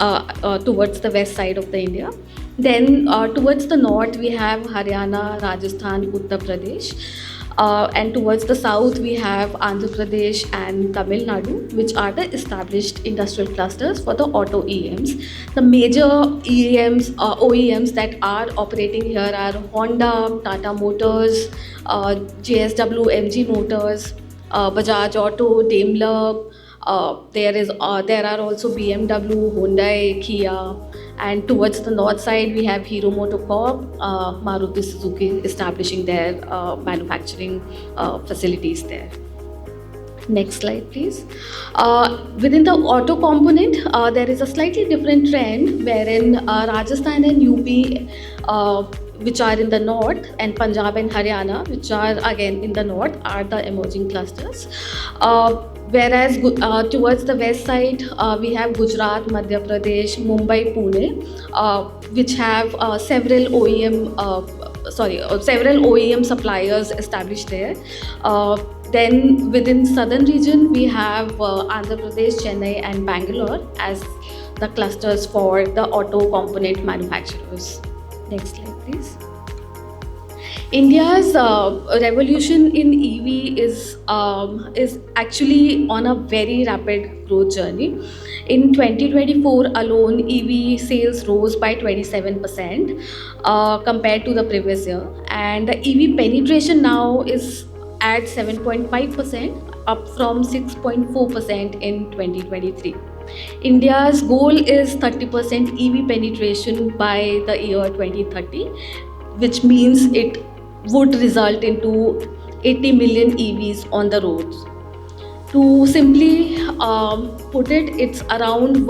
towards the west side of the India. Then towards the north we have Haryana, Rajasthan, Uttar Pradesh. And towards the south, we have Andhra Pradesh and Tamil Nadu, which are the established industrial clusters for the auto EMs. The major OEMs that are operating here are Honda, Tata Motors, JSW, MG Motors, Bajaj Auto, Daimler. There are also BMW, Hyundai, Kia, and towards the north side we have Hero MotoCorp, Maruti Suzuki establishing their manufacturing facilities there. Next slide, please. Within the auto component, there is a slightly different trend wherein Rajasthan and UP, which are in the north, and Punjab and Haryana, which are again in the north, are the emerging clusters. Whereas towards the west side, we have Gujarat, Madhya Pradesh, Mumbai, Pune, which have several OEM suppliers established there. Then within southern region, we have Andhra Pradesh, Chennai, and Bangalore as the clusters for the auto component manufacturers. Next slide, please. India's revolution in EV is actually on a very rapid growth journey. In 2024 alone, EV sales rose by 27% compared to the previous year, and the EV penetration now is at 7.5%, up from 6.4% in 2023. India's goal is 30% EV penetration by the year 2030, which means it would result into 80 million EVs on the roads. To simply put it, it's around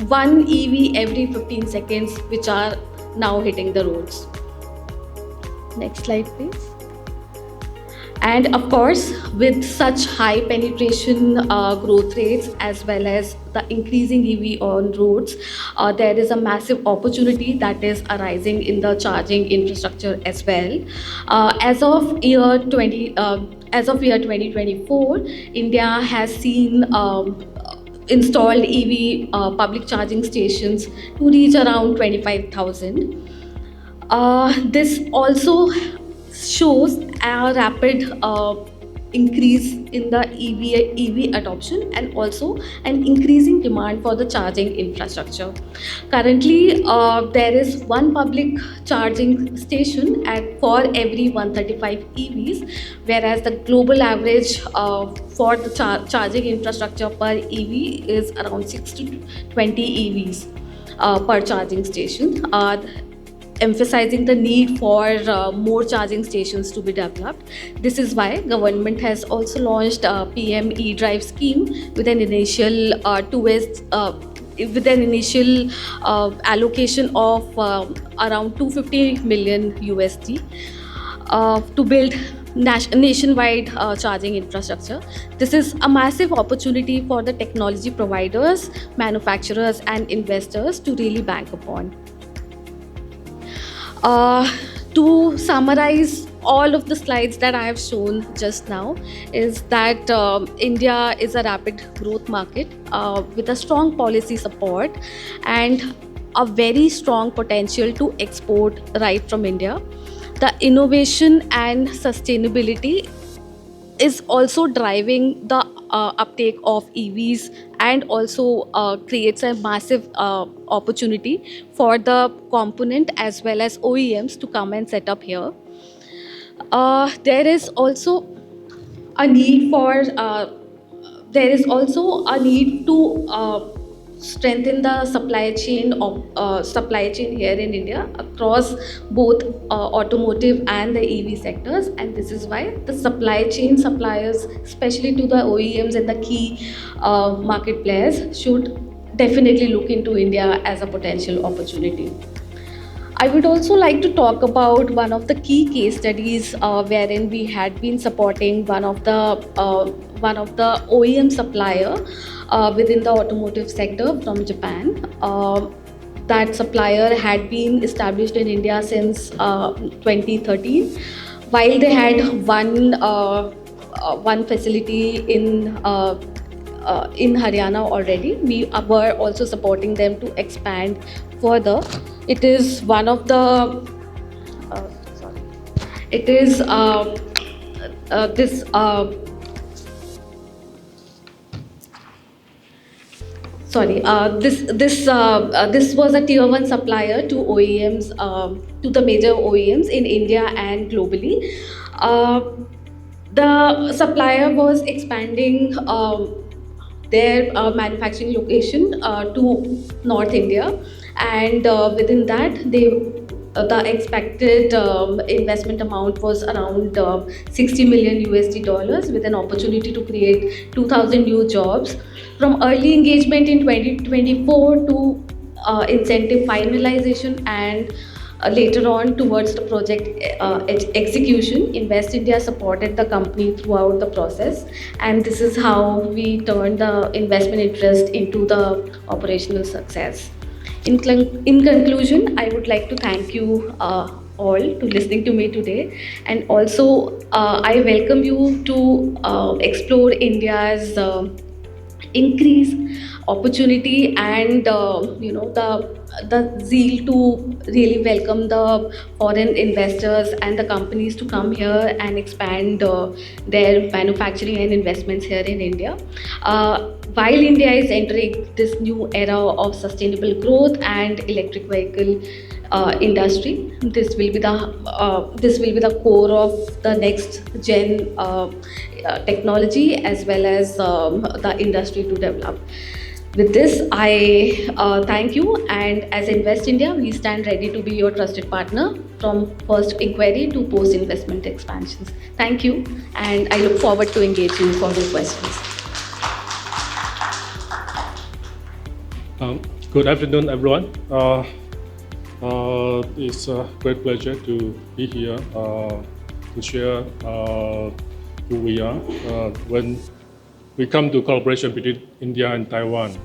one EV every 15 seconds, which are now hitting the roads. Next slide, please. And of course, with such high penetration growth rates as well as the increasing EV on roads, there is a massive opportunity that is arising in the charging infrastructure as well. As of year 2024, India has seen installed EV public charging stations to reach around 25,000. This also shows a rapid increase in the EV adoption and also an increasing demand for the charging infrastructure. Currently, there is one public charging station for every 135 EVs, whereas the global average for the charging infrastructure per EV is around 6 to 20 EVs per charging station. Emphasizing the need for more charging stations to be developed. This is why government has also launched a PM E-Drive scheme with an initial allocation of around 250 million USD to build nationwide charging infrastructure. This is a massive opportunity for the technology providers, manufacturers, and investors to really bank upon. To summarize all of the slides that I have shown just now is that India is a rapid growth market with a strong policy support and a very strong potential to export right from India. The innovation and sustainability is also driving the uptake of EVs and also creates a massive opportunity for the component as well as OEMs to come and set up here. There is also a need to strengthen the supply chain here in India across both automotive and the EV sectors, and this is why the supply chain suppliers, especially to the OEMs and the key market players, should definitely look into India as a potential opportunity. I would also like to talk about one of the key case studies wherein we had been supporting one of the OEM supplier within the automotive sector from Japan. That supplier had been established in India since 2013. While they had one facility in Haryana already, we were also supporting them to expand further. It is one of the sorry. It is this. Sorry, this was a tier one supplier to OEMs, to the major OEMs in India and globally. The supplier was expanding their manufacturing location to North India, and within that, the expected investment amount was around 60 million USD dollars, with an opportunity to create 2,000 new jobs. From early engagement in 2024 to incentive finalization and later on towards the project execution, Invest India supported the company throughout the process, and this is how we turned the investment interest into the operational success. In conclusion, I would like to thank you all to listening to me today, and also I welcome you to explore India's increase opportunity and the zeal to really welcome the foreign investors and the companies to come here and expand their manufacturing and investments here in India. While India is entering this new era of sustainable growth and electric vehicle industry, this will be the core of the next gen technology as well as the industry to develop. With this, I thank you, and as Invest India, we stand ready to be your trusted partner from first inquiry to post-investment expansions. Thank you, and I look forward to engaging for your questions. Good afternoon, everyone. It's a great pleasure to be here to share who we are. When we come to collaboration between India and Taiwan,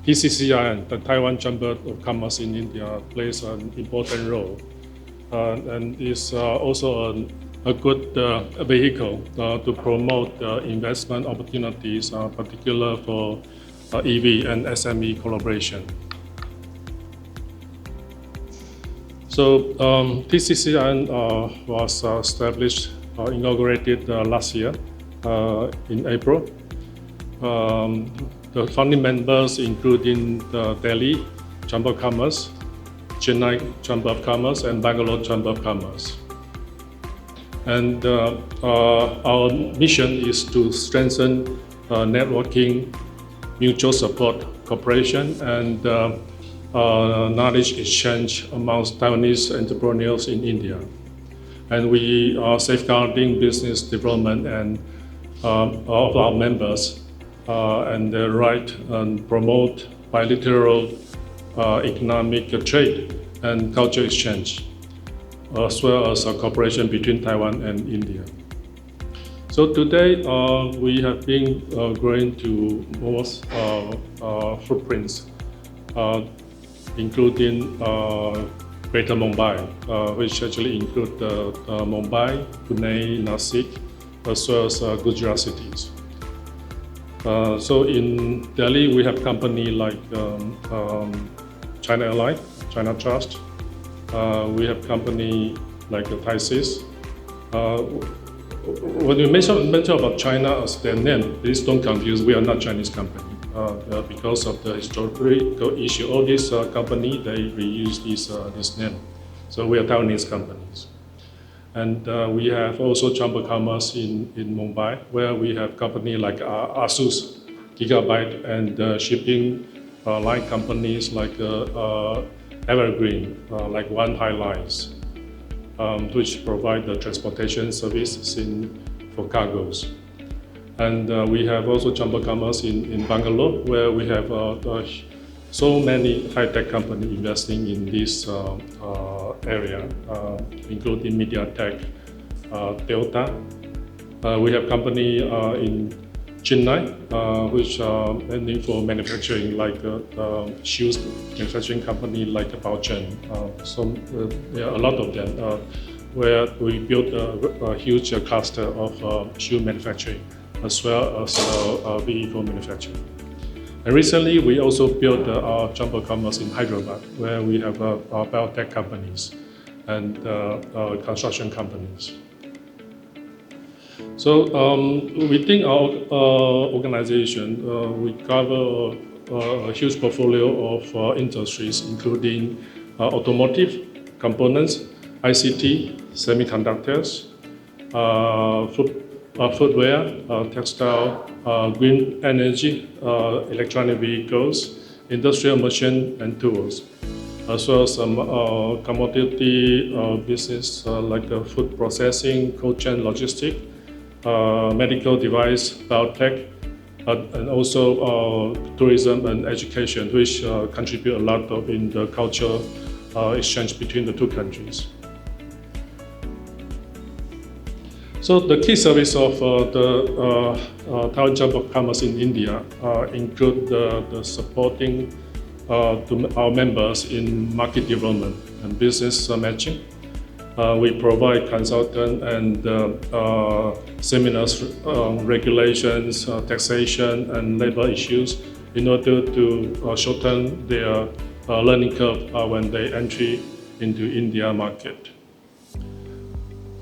TCCIN, the Taiwan Chamber of Commerce in India, plays an important role and is also a good vehicle to promote investment opportunities, particularly for EV and SME collaboration. So TCCIN was established, inaugurated last year in April. The founding members including the Delhi Chamber of Commerce, Chennai Chamber of Commerce, and Bangalore Chamber of Commerce. And our mission is to strengthen networking, mutual support, cooperation, and knowledge exchange amongst Taiwanese entrepreneurs in India. And we are safeguarding business development and of our members and their right and promote bilateral economic trade and culture exchange, as well as cooperation between Taiwan and India. So today we have been growing to most footprints, including Greater Mumbai, which actually include Mumbai, Pune, Nasik, as well as Gujarat cities. So in Delhi, we have companies like China Airlines, China Trust. We have company like TISIS. When you mention about China as their name, please don't confuse. We are not Chinese company. Because of the historical issue, all these company they reuse this name. So we are Taiwanese companies, and we have also Chamber of Commerce in Mumbai, where we have company like ASUS, gigabyte, and shipping line companies like Evergreen, like One High Lines, which provide the transportation services for cargoes. And we have also jumbo commerce in Bangalore, where we have so many high-tech companies investing in this area, including MediaTek, Toyota. We have company in Chennai, which are aiming for manufacturing, like shoes manufacturing company like Baochen. A lot of them, where we built a huge cluster of shoe manufacturing, as well as vehicle manufacturing. And recently, we also built our jumbo commerce in Hyderabad, where we have biotech companies and construction companies. So within our organization, we cover a huge portfolio of industries, including automotive components, ICT, semiconductors, footwear, textile, green energy, electronic vehicles, industrial machine and tools, as well as some commodity business like food processing, cold chain logistics, medical device, biotech, and also tourism and education, which contribute a lot in the cultural exchange between the two countries. So the key service of the Taiwan Chamber of Commerce in India include the supporting to our members in market development and business matching. We provide consultant and seminars on regulations, taxation, and labor issues in order to shorten their learning curve when they enter into India market.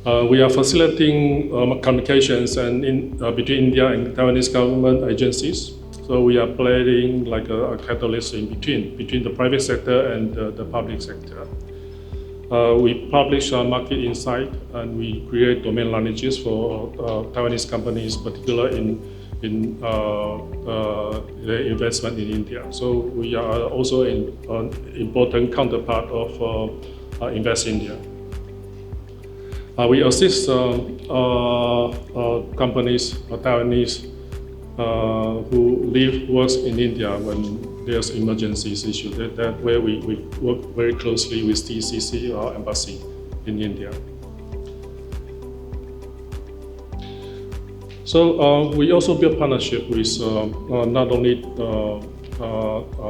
We are facilitating communications between India and Taiwanese government agencies. So we are playing like a catalyst in between the private sector and the public sector. We publish our market insight, and we create domain languages for Taiwanese companies, particularly in their investment in India. So we are also an important counterpart of Invest India. We assist companies, Taiwanese, who live, works in India when there's emergencies issues. That way we work very closely with TCC, our embassy in India. So we also build partnership with not only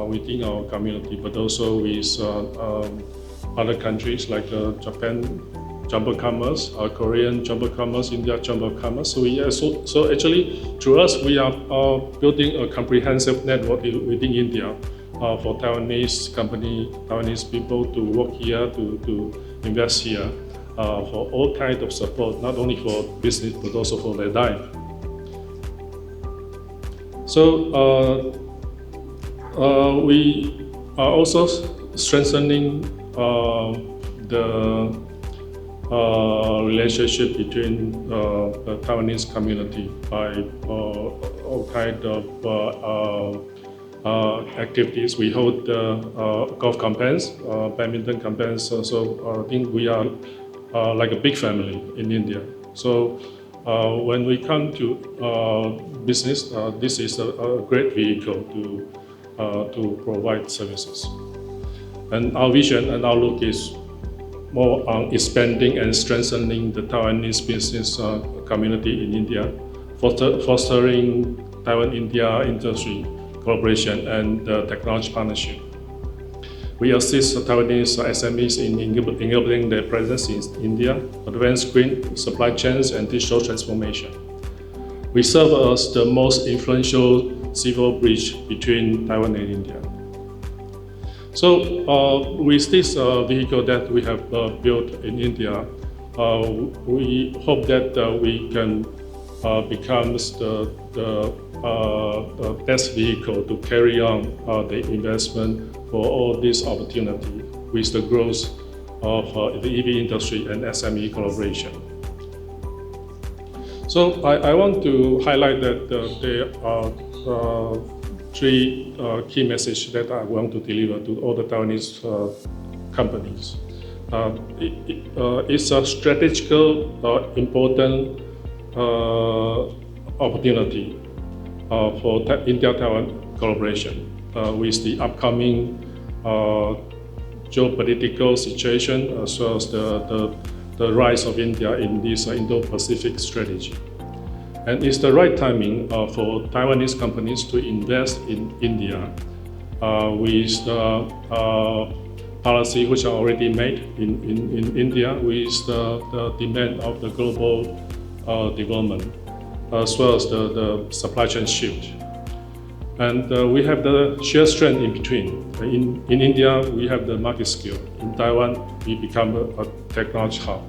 within our community, but also with other countries like Japan Chamber of Commerce, Korean Chamber of Commerce, India Chamber of Commerce. So actually, through us, we are building a comprehensive network within India for Taiwanese company, Taiwanese people to work here, to invest here, for all kinds of support, not only for business, but also for their life. So we are also strengthening the relationship between the Taiwanese community by all kinds of activities. We hold golf campaigns, badminton campaigns. So I think we are like a big family in India. So when we come to business, this is a great vehicle to provide services. And our vision and outlook is more on expanding and strengthening the Taiwanese business community in India, fostering Taiwan-India industry collaboration and technology partnership. We assist Taiwanese SMEs in enabling their presence in India, advanced green supply chains, and digital transformation. We serve as the most influential civil bridge between Taiwan and India. So with this vehicle that we have built in India, we hope that we can become the best vehicle to carry on the investment for all this opportunity with the growth of the EV industry and SME collaboration. So I want to highlight that there are three key messages that I want to deliver to all the Taiwanese companies. It's a strategical, important opportunity for India-Taiwan collaboration with the upcoming geopolitical situation as well as the rise of India in this Indo-Pacific strategy. And it's the right timing for Taiwanese companies to invest in India with the policy which are already made in India with the demand of the global development as well as the supply chain shift. And we have the shared strength in between. In India, we have the market skill. In Taiwan, we become a technology hub.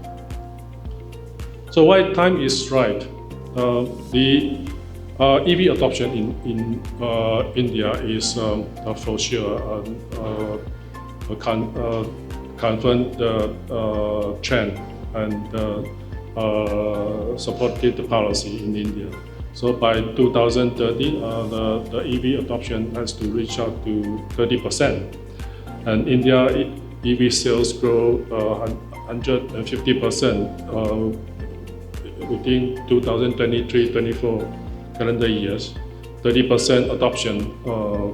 So why time is right? The EV adoption in India is for sure confirmed the trend and supported the policy in India. So by 2030, the EV adoption has to reach out to 30%. And India EV sales grow 150% within 2023-24 calendar years. 30% adoption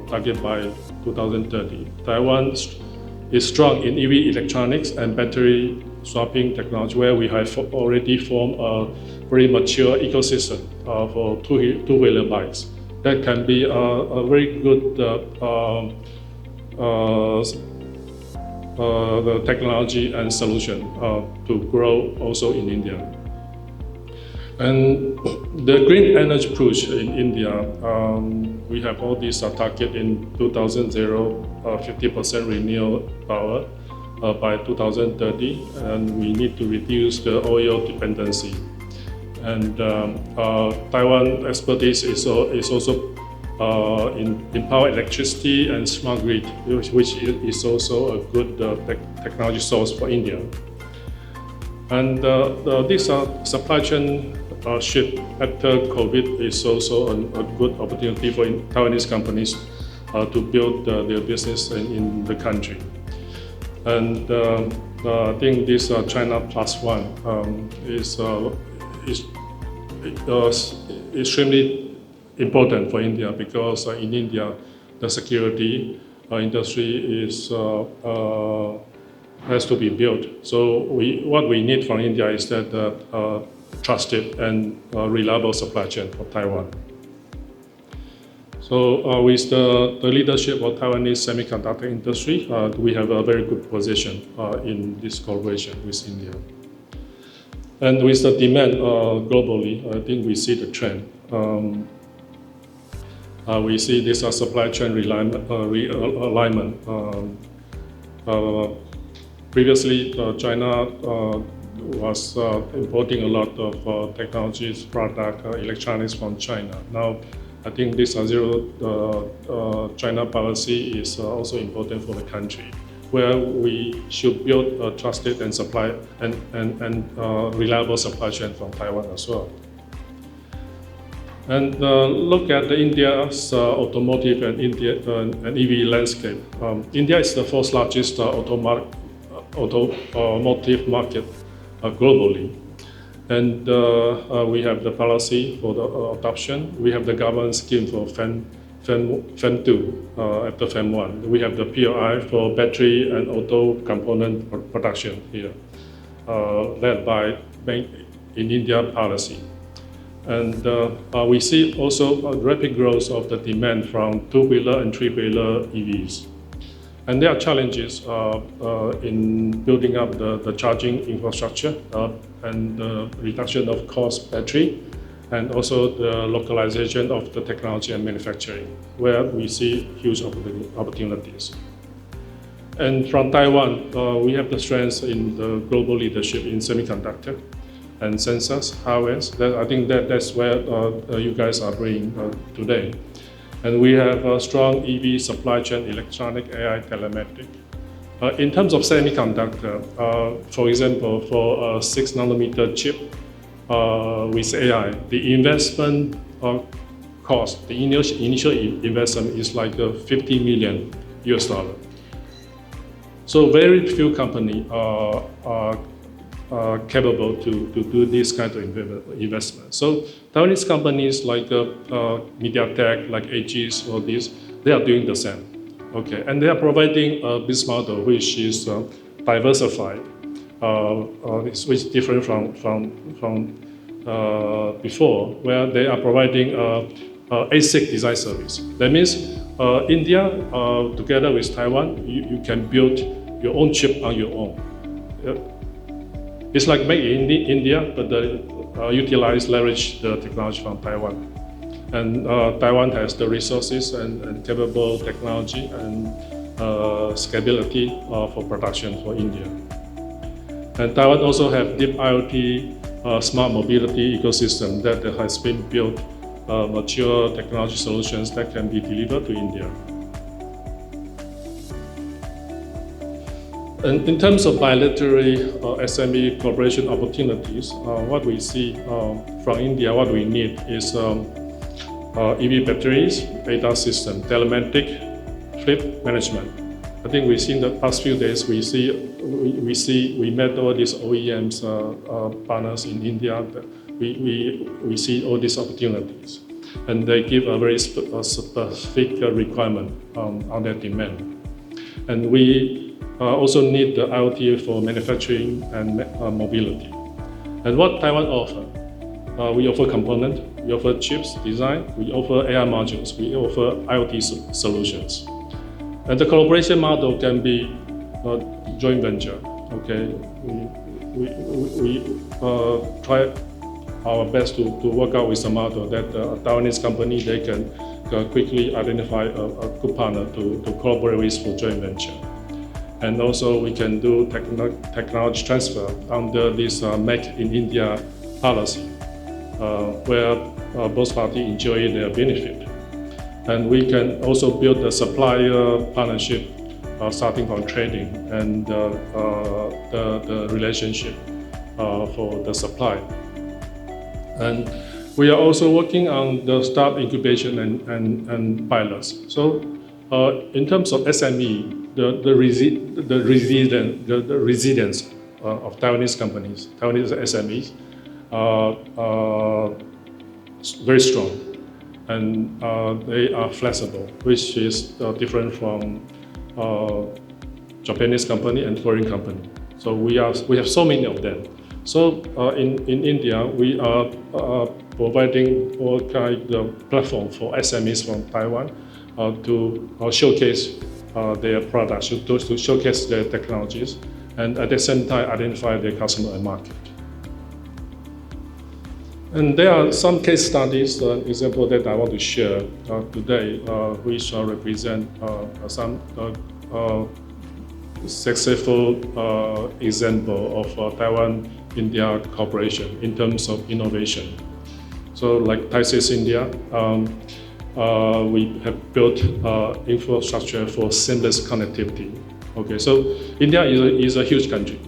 target by 2030. Taiwan is strong in EV electronics and battery swapping technology, where we have already formed a very mature ecosystem for two-wheeler bikes. That can be a very good the technology and solution to grow also in India. And the green energy push in India, we have all these target in 2030, 50% renewable power by 2030, and we need to reduce the oil dependency. And Taiwan expertise is also in power electricity and smart grid, which is also a good technology source for India. And this supply chain shift after COVID is also a good opportunity for Taiwanese companies to build their business in the country. And I think this China Plus One is extremely important for India, because in India the security industry is has to be built. So what we need from India is that trusted and reliable supply chain for Taiwan. So with the leadership of Taiwanese semiconductor industry, we have a very good position in this collaboration with India. And with the demand globally, I think we see the trend. We see this supply chain realignment. Previously, China was importing a lot of technologies, product, electronics from China. Now, I think this zero China policy is also important for the country, where we should build a trusted and reliable supply chain from Taiwan as well. And look at India's automotive and EV landscape. India is the fourth largest automotive market globally. And we have the policy for the adoption. We have the government scheme for FEM 2 after FEM 1. We have the PLI for battery and auto component production here, led by Bank in India policy. And we see also a rapid growth of the demand from two-wheeler and three-wheeler EVs. And there are challenges in building up the charging infrastructure and the reduction of cost battery, and also the localization of the technology and manufacturing, where we see huge opportunities. And from Taiwan, we have the strengths in the global leadership in semiconductor and sensors, hardware. I think that's where you guys are bringing today. And we have a strong EV supply chain, electronic, AI, telematic. In terms of semiconductor, for example, for a 6-nanometer chip with AI, the investment cost, the initial investment is like $50 million. So very few companies are capable to do this kind of investment. So Taiwanese companies like MediaTek, like AGs, or this, they are doing the same. Okay, and they are providing a business model which is diversified, which is different from before, where they are providing ASIC design service. That means India, together with Taiwan, you can build your own chip on your own. It's like made in India, but leverage the technology from Taiwan. And Taiwan has the resources and capable technology and scalability for production for India. And Taiwan also have deep IoT, smart mobility ecosystem that has been built, mature technology solutions that can be delivered to India. And in terms of bilateral SME cooperation opportunities, what we see from India, what we need is EV batteries, ADAS system, telematic, fleet management. I think we see in the past few days, we met all these OEMs partners in India. We see all these opportunities, and they give a very specific requirement on their demand. And we also need the IoT for manufacturing and mobility. And what Taiwan offers, we offer component, we offer chips design, we offer AI modules, we offer IoT solutions. And the collaboration model can be joint venture. Okay, we try our best to work out with a model that a Taiwanese company, they can quickly identify a good partner to collaborate with for joint venture. And also we can do technology transfer under this Make in India policy, where both parties enjoy their benefit. And we can also build a supplier partnership starting from trading and the relationship for the supply. And we are also working on the startup incubation and pilots. So in terms of SME, the resilience of Taiwanese companies, Taiwanese SMEs, are very strong, and they are flexible, which is different from Japanese company and foreign company. So we have so many of them. So in India, we are providing all kinds of platform for SMEs from Taiwan to showcase their products, to showcase their technologies, and at the same time identify their customer and market. And there are some case studies, example that I want to share today, which represent some successful example of Taiwan-India cooperation in terms of innovation. So like TISYS India, we have built infrastructure for seamless connectivity. Okay, so India is a huge country.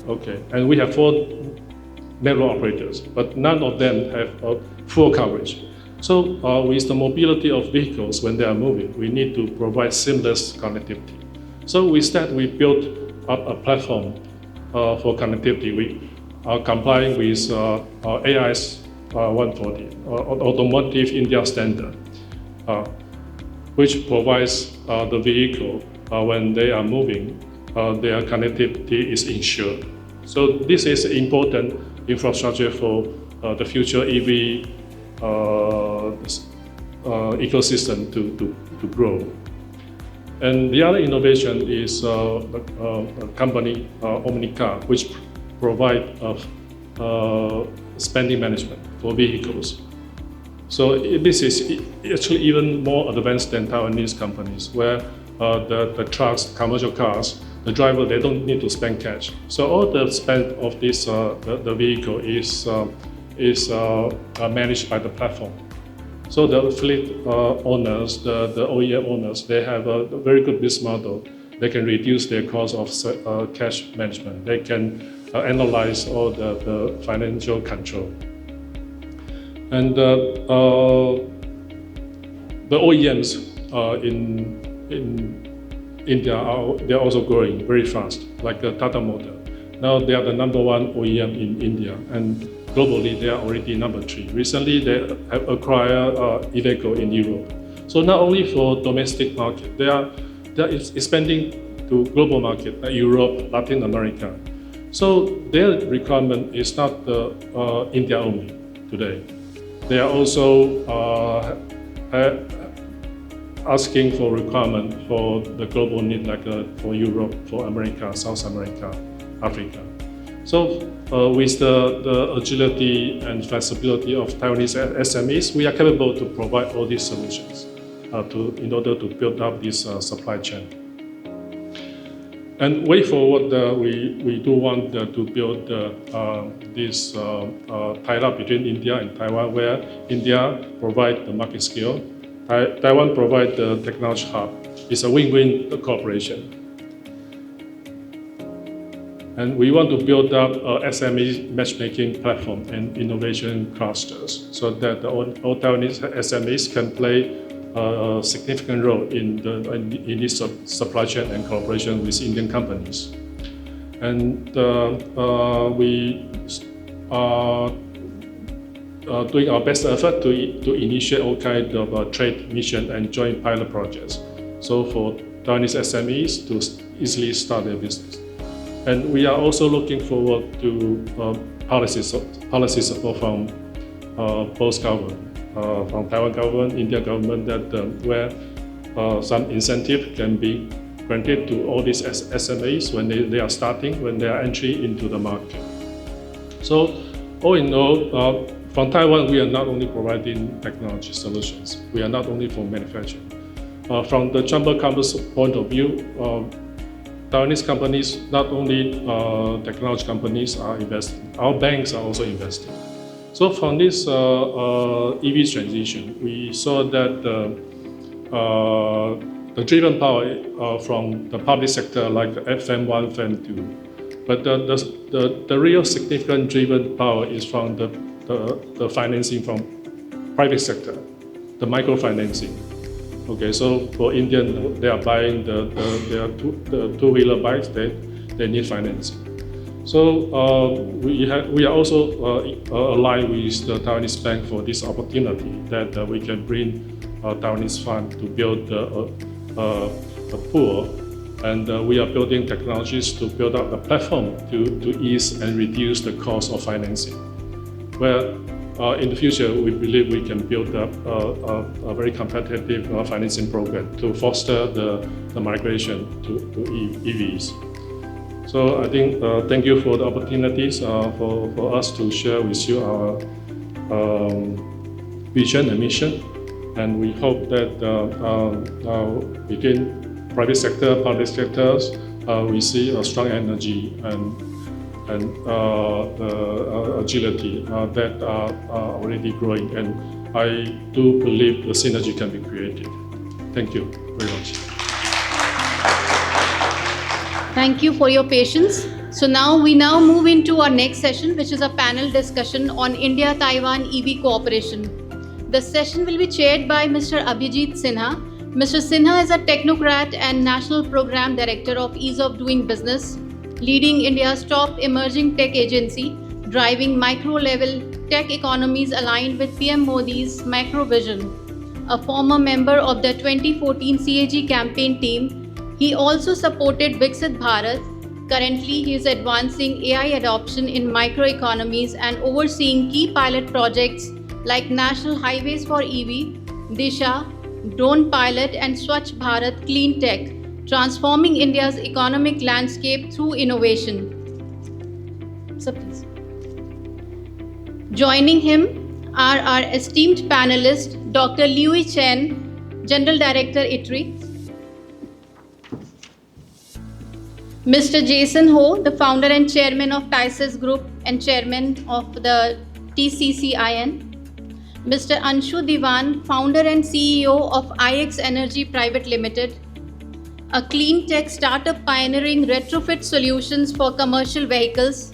Okay, and we have 4 network operators, but none of them have full coverage. So with the mobility of vehicles when they are moving, we need to provide seamless connectivity. So instead, we built up a platform for connectivity. We are complying with AIS 140, Automotive India Standard, which provides the vehicle when they are moving, their connectivity is ensured. So this is important infrastructure for the future EV ecosystem to grow. And the other innovation is a company, Omnicar, which provide spending management for vehicles. So this is actually even more advanced than Taiwanese companies, where the trucks, commercial cars, the driver, they don't need to spend cash. So all the spend of this the vehicle is managed by the platform. So the fleet owners, the OEM owners, they have a very good business model. They can reduce their cost of cash management. They can analyze all the financial control. And the OEMs in India they're also growing very fast, like Tata Motor. Now they are the #1 OEM in India, and globally they are already #3. Recently they have acquired Iveco in Europe. So not only for domestic market, they are expanding to global market, like Europe, Latin America. So their requirement is not India only today. They are also asking for requirement for the global need, like for Europe, for America, South America, Africa. So with the agility and flexibility of Taiwanese SMEs, we are capable to provide all these solutions in order to build up this supply chain. And way forward, we do want to build this tie-up between India and Taiwan, where India provides the market scale, Taiwan provides the technology hub. It's a win-win cooperation. And we want to build up SME matchmaking platform and innovation clusters so that all Taiwanese SMEs can play a significant role in this supply chain and cooperation with Indian companies. And we are doing our best effort to initiate all kinds of trade mission and joint pilot projects. So for Taiwanese SMEs to easily start their business. And we are also looking forward to policy support from both governments. From Taiwan government, India government, that where some incentive can be granted to all these SMEs when they are starting, when they are entering into the market. So all in all, from Taiwan, we are not only providing technology solutions, we are not only for manufacturing. From the Chamber of Commerce point of view, Taiwanese companies, not only technology companies are investing, our banks are also investing. So from this EV transition, we saw that the driven power from the public sector, like FM1, FM2, but the real significant driven power is from the financing from private sector, the microfinancing. Okay, so for Indian, they are buying their two-wheeler bikes, they need financing. So we are also aligned with the Taiwanese bank for this opportunity that we can bring Taiwanese fund to build a pool, and we are building technologies to build up a platform to ease and reduce the cost of financing. Where in the future, we believe we can build up a very competitive financing program to foster the migration to EVs. So I think thank you for the opportunities for us to share with you our vision and mission. And we hope that between private sector, public sectors, we see a strong energy and agility that are already growing. And I do believe the synergy can be created. Thank you very much. Thank you for your patience. So we now move into our next session, which is a panel discussion on India-Taiwan EV cooperation. The session will be chaired by Mr. Abhijit Sinha. Mr. Sinha is a technocrat and National Program Director of Ease of Doing Business, leading India's top emerging tech agency, driving micro-level tech economies aligned with PM Modi's macro vision. A former member of the 2014 CAG campaign team, he also supported Viksit Bharat. Currently, he is advancing AI adoption in microeconomies and overseeing key pilot projects like National Highways for EV, Disha, Drone Pilot and Swachh Bharat Clean Tech, transforming India's economic landscape through innovation. So please. Joining him are our esteemed panelist, Dr. Liu Chen, General Director, ITRI, Mr. Jason Ho, the founder and chairman of TISYS Group and chairman of the TCCIN, Mr. Anshu Diwan, founder and CEO of IX Energy Private Limited, a clean tech startup pioneering retrofit solutions for commercial vehicles.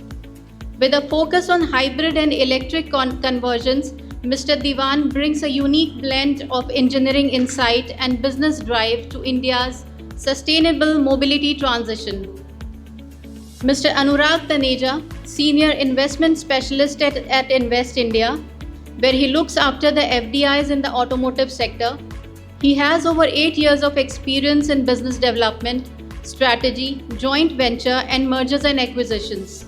With a focus on hybrid and electric conversions, Mr. Diwan brings a unique blend of engineering insight and business drive to India's sustainable mobility transition. Mr. Anurag Taneja, Senior Investment Specialist at Invest India, where he looks after the FDIs in the automotive sector. He has over 8 years of experience in business development, strategy, joint venture, and mergers and acquisitions.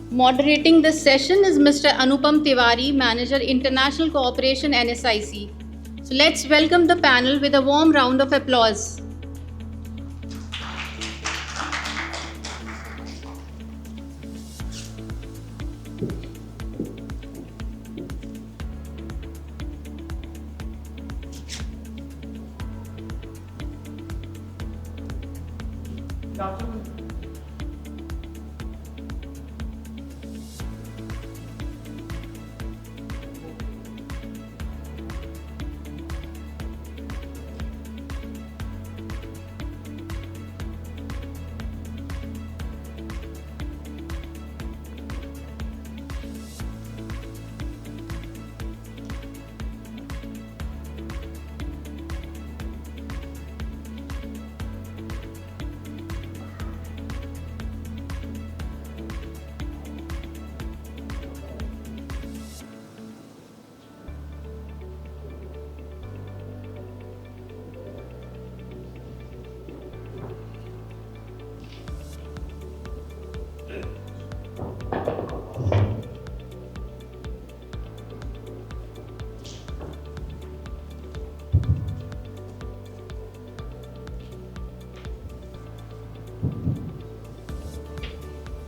Moderating this session is Mr. Anupam Tiwari, Manager International Cooperation NSIC. So let's welcome the panel with a warm round of applause.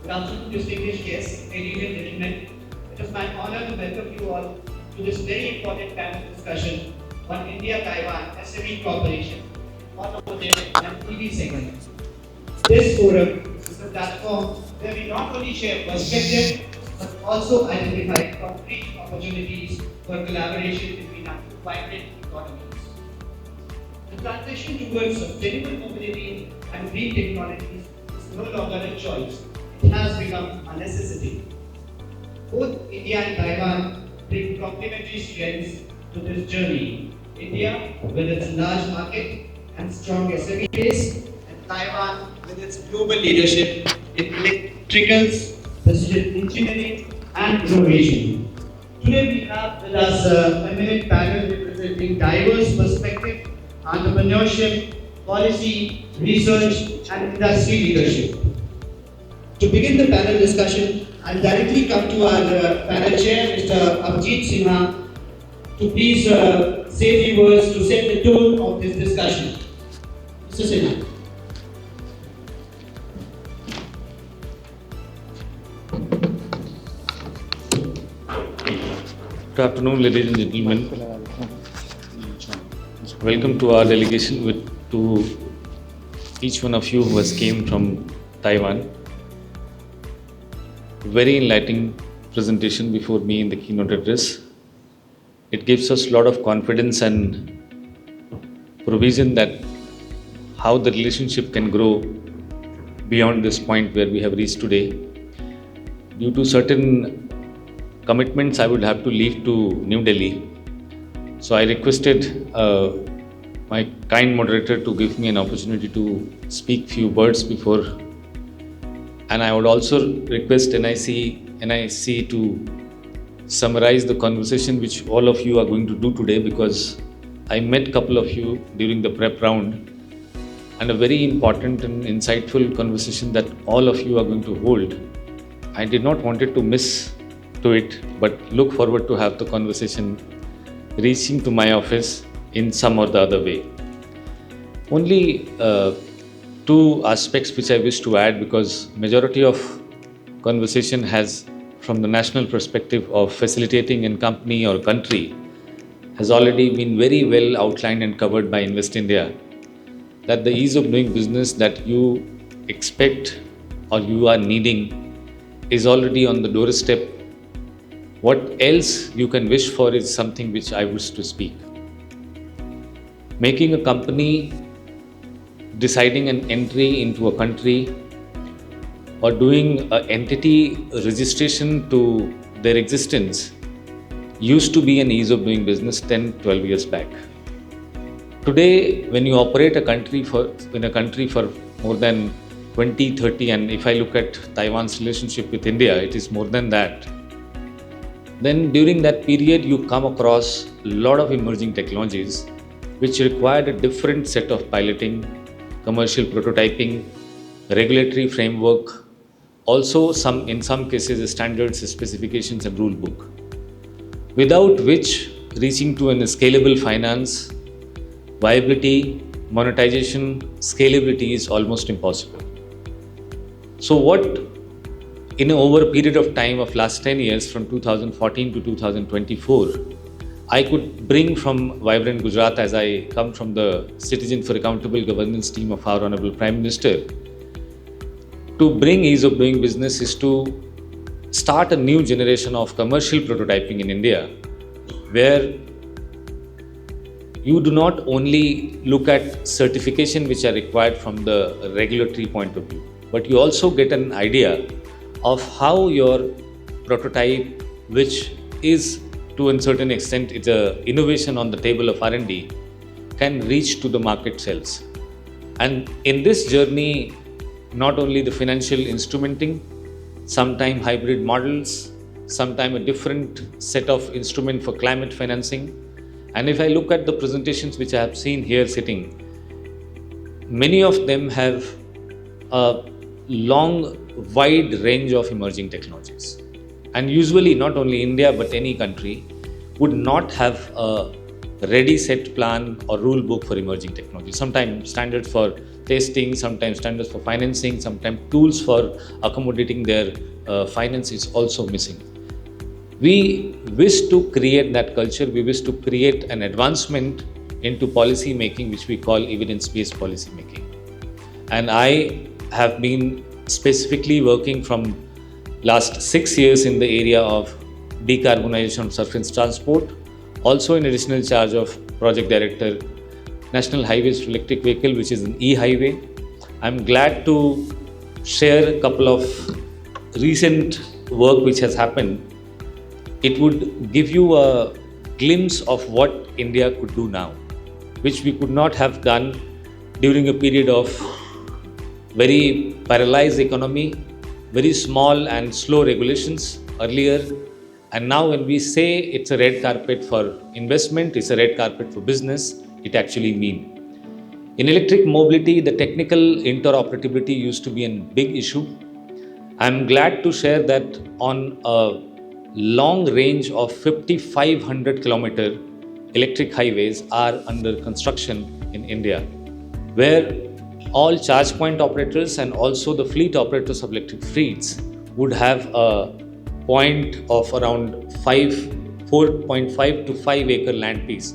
Good afternoon, distinguished guests, ladies and gentlemen. It is my honor to welcome you all to this very important panel discussion on India-Taiwan SME cooperation, automotive and EV segment. This forum is a platform where we not only share perspective but also identify concrete opportunities for collaboration between our two vibrant economies. The transition towards sustainable mobility and green technologies is no longer a choice. It has become a necessity. Both India and Taiwan bring complementary strengths to this journey. India with its large market and strong SME base, and Taiwan with its global leadership in electricals, precision engineering, and innovation. Today we have with us an eminent panel representing diverse perspective, entrepreneurship, policy, research, and industry leadership. To begin the panel discussion, I'll directly come to our panel chair, Mr. Abhijit Sinha, to please say a few words to set the tone of this discussion. Mr. Sinha. Good afternoon, ladies and gentlemen. Welcome to our delegation to each one of you who has came from Taiwan. Very enlightening presentation before me in the keynote address. It gives us a lot of confidence and provision that how the relationship can grow beyond this point where we have reached today. Due to certain commitments, I would have to leave to New Delhi. So I requested my kind moderator to give me an opportunity to speak few words before. And I would also request NIC to summarize the conversation which all of you are going to do today, because I met a couple of you during the prep round, and a very important and insightful conversation that all of you are going to hold. I did not want it to miss to it, but look forward to have the conversation reaching to my office in some or the other way. Only two aspects which I wish to add, because majority of conversation has, from the national perspective of facilitating in company or country, has already been very well outlined and covered by Invest India. That the ease of doing business that you expect or you are needing is already on the doorstep. What else you can wish for is something which I wish to speak. Making a company, deciding an entry into a country, or doing an entity registration to their existence used to be an ease of doing business 10, 12 years back. Today, when you operate in a country for more than 20, 30, and if I look at Taiwan's relationship with India, it is more than that. Then during that period, you come across a lot of emerging technologies which required a different set of piloting, commercial prototyping, regulatory framework, also in some cases standards, specifications and rule book, without which reaching to an scalable finance, viability, monetization, scalability is almost impossible. So what in over a period of time of last 10 years from 2014 to 2024, I could bring from Vibrant Gujarat, as I come from the Citizen for Accountable Governance team of our Honorable Prime Minister, to bring ease of doing business is to start a new generation of commercial prototyping in India, where you do not only look at certification which are required from the regulatory point of view, but you also get an idea of how your prototype, which is to a certain extent it's a innovation on the table of R&D, can reach to the market sales. And in this journey, not only the financial instrumenting, sometime hybrid models, sometime a different set of instrument for climate financing. And if I look at the presentations which I have seen here sitting, many of them have a long, wide range of emerging technologies. And usually not only India but any country would not have a ready set plan or rule book for emerging technology. Sometimes standards for testing, sometimes standards for financing, sometimes tools for accommodating their finance is also missing. We wish to create that culture. We wish to create an advancement into policy making, which we call evidence-based policy making. And I have been specifically working from last 6 years in the area of decarbonization of surface transport, also in additional charge of Project Director, National Highways for Electric Vehicle, which is an e-highway. I'm glad to share a couple of recent work which has happened. It would give you a glimpse of what India could do now, which we could not have done during a period of very paralyzed economy, very small and slow regulations earlier. And now when we say it's a red carpet for investment, it's a red carpet for business, it actually means. In electric mobility, the technical interoperability used to be a big issue. I'm glad to share that on a long range of 5,500 kilometer electric highways are under construction in India, where all charge point operators and also the fleet operators of electric fleets would have a point of around 4.5 to 5 acre land piece,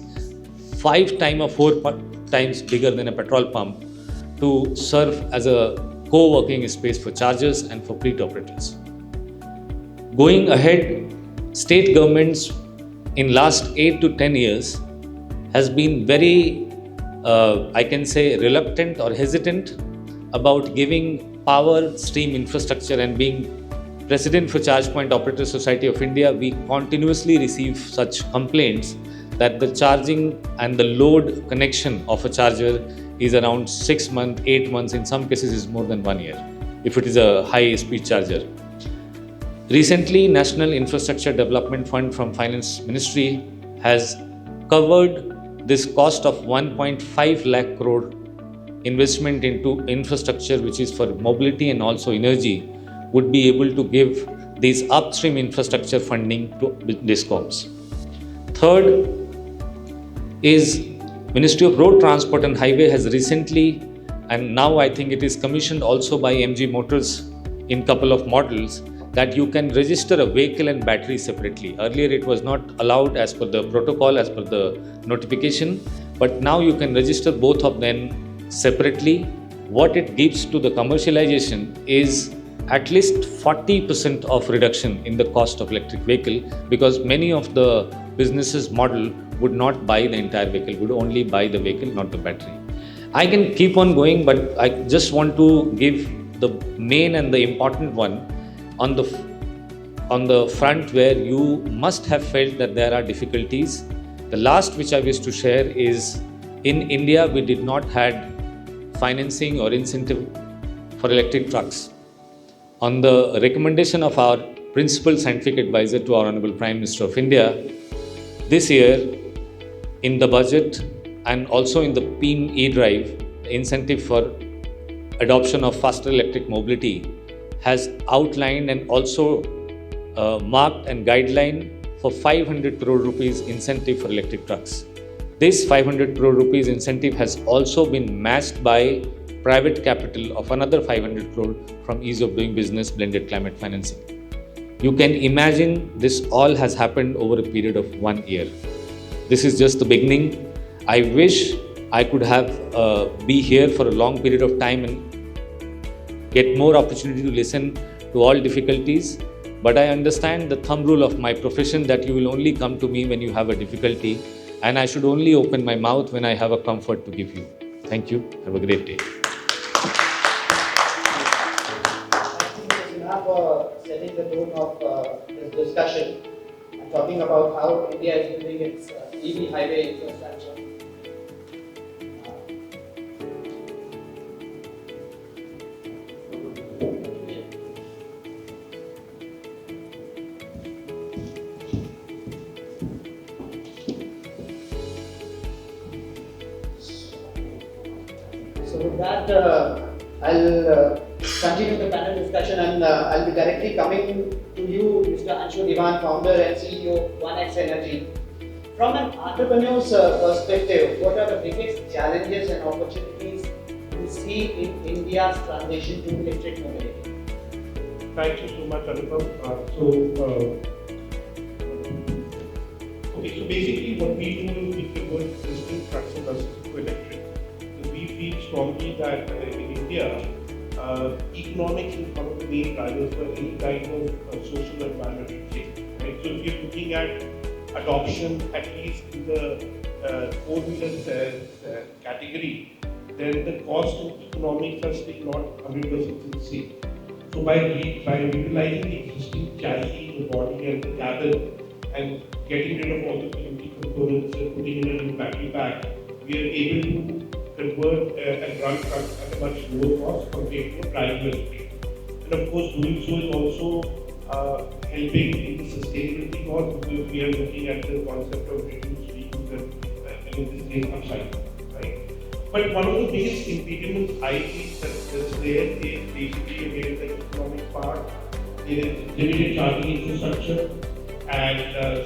5 times or 4 times bigger than a petrol pump, to serve as a co-working space for chargers and for fleet operators. Going ahead, state governments in last 8 to 10 years has been very, I can say, reluctant or hesitant about giving power stream infrastructure. And being President for Charge Point Operator Society of India, we continuously receive such complaints that the charging and the load connection of a charger is around 6 months, 8 months, in some cases is more than 1 year, if it is a high speed charger. Recently, National Infrastructure Development Fund from Finance Ministry has covered this cost of 1.5 lakh crore investment into infrastructure, which is for mobility and also energy, would be able to give these upstream infrastructure funding to DISCOMs. Third is Ministry of Road Transport and Highway has recently, and now I think it is commissioned also by MG Motors in couple of models, that you can register a vehicle and battery separately. Earlier it was not allowed as per the protocol, as per the notification, but now you can register both of them separately. What it gives to the commercialization is at least 40% of reduction in the cost of electric vehicle, because many of the businesses model would not buy the entire vehicle, would only buy the vehicle, not the battery. I can keep on going, but I just want to give the main and the important one on the on the front where you must have felt that there are difficulties. The last which I wish to share is, in India we did not had financing or incentive for electric trucks. On the recommendation of our principal scientific advisor to our Honorable Prime Minister of India, this year in the budget and also in the PEEM e-drive, the incentive for adoption of faster electric mobility has outlined and also marked and guideline for 500 crore rupees incentive for electric trucks. This 500 crore rupees incentive has also been matched by private capital of another 500 crore from Ease of Doing Business blended climate financing. You can imagine this all has happened over a period of 1 year. This is just the beginning. I wish I could have be here for a long period of time and get more opportunity to listen to all difficulties. But I understand the thumb rule of my profession that you will only come to me when you have a difficulty, and I should only open my mouth when I have a comfort to give you. Thank you. Have a great day. Enough for setting the tone of this discussion and talking about how India is building its EV highway infrastructure. So with that, I'll continue the panel discussion, and I'll be directly coming to you, Mr. Anshu Diwan, founder and CEO of 1X Energy. From an entrepreneur's perspective, what are the biggest challenges and opportunities you see in India's transition to electric mobility? Thank you so much, Anupam. So basically what we do is we convert existing trucks and buses to electric. So we feel strongly that in India, economics is one of the main drivers for any kind of social and environmental change. Right? So if you're looking at adoption, at least in the four-wheeler category, then the cost of economics are still not 100% sincere. So by utilizing the existing chassis, the body and the cabin, and getting rid of all the empty components and putting in a new battery pack, we are able to convert and run trucks at a much lower cost compared to driverless fleet. And of course, doing so is also helping in the sustainability cost, because we are looking at the concept of reduced vehicles and in this case upcycling, right? But one of the biggest impediments I think that's there is basically again the economic part. There is limited charging infrastructure, and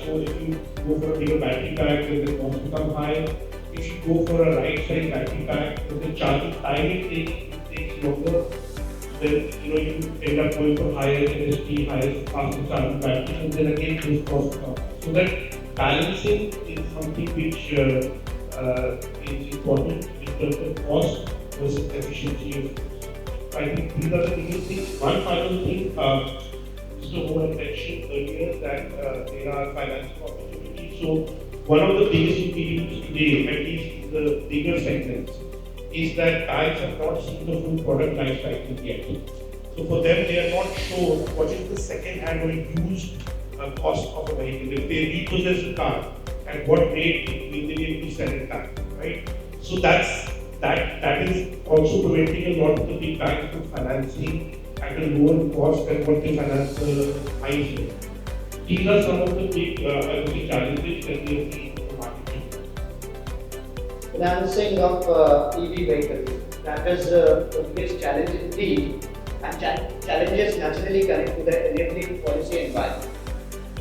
so if you go for a bigger battery pack, then the cost becomes higher. If you go for a right size battery pack, then the charging time it takes longer. Then you end up going for higher capacity, higher faster charging batteries, and then again those costs come. So that balancing is something which is important in terms of cost versus efficiency. I think these are the biggest things. One final thing, Mr. Mohan mentioned earlier that there are financial opportunities. So one of the biggest impediments today, at least in the bigger segments, is that banks have not seen the full product life cycle yet. So for them, they are not sure what is the second-hand or used cost of a vehicle. If they repossess a car, at what rate will they be able to sell it back, right? So that is also preventing a lot of the big banks from financing at a lower cost than what they finance the ICE with. These are some of the big challenges that we have seen in the market. Financing of EV vehicles, that is the biggest challenge indeed, and challenges naturally connect to the enabling policy environment.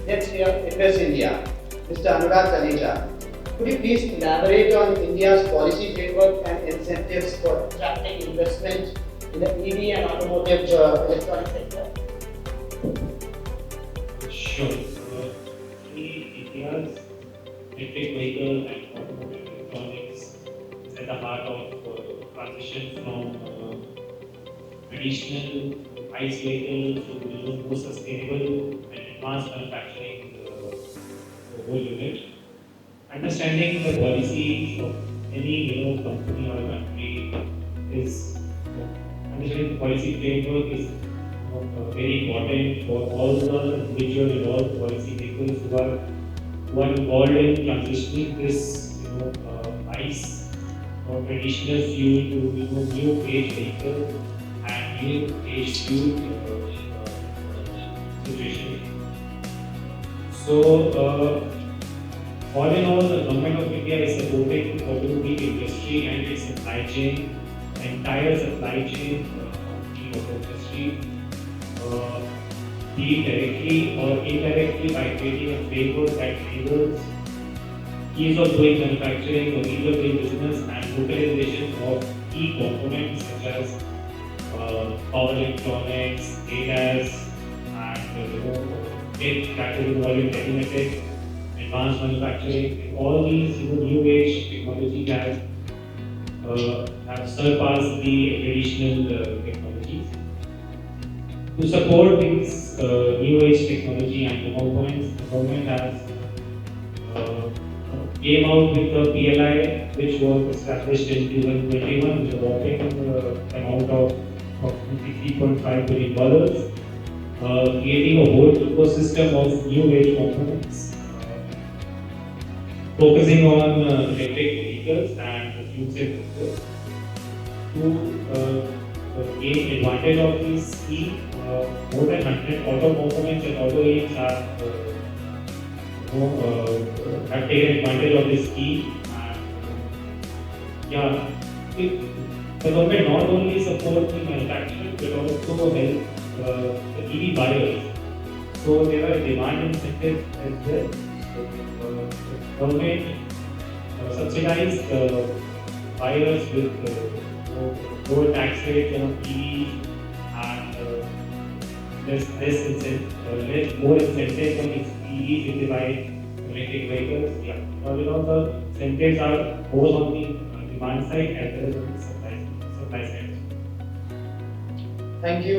Let's hear Invest India, Mr. Anurag Taneja. Could you please elaborate on India's policy framework and incentives for attracting investment in the EV and automotive electronic sector? Sure. India's electric vehicle and automotive electronics is at the heart of transition from traditional ICE vehicles to more sustainable and advanced manufacturing the whole unit. Understanding the policies of any company or country is understanding the policy framework is very important for all the individual and all policymakers who are involved in transitioning this ICE or traditional fuel to new age vehicle and new age fuel situation. So all in all, the government of India is supporting the automobile industry and its supply chain, the entire supply chain of the auto industry, be it directly or indirectly by creating a framework that enables ease of doing manufacturing or ease of doing business and localization of key components such as power electronics, ADAS, and that is involved in telematics, advanced manufacturing, and all these new age technologies have surpassed the traditional technologies. To support these new age technology and components, the government has came out with the PLI, which was established in 2021 with a whopping amount of $23.5 billion, creating a whole ecosystem of new age components, focusing on electric vehicles and fuel cell vehicles. To gain advantage of this scheme, more than 100 auto components and auto aims have taken advantage of this scheme. And, the government not only supports the manufacturing but also help the EV buyers. So there are demand incentives as well. So, the government subsidized buyers with lower tax rates on EV and more incentives on EVs if they buy electric vehicles. Yeah, the incentives are both on the demand side as well as on the supply side. Thank you.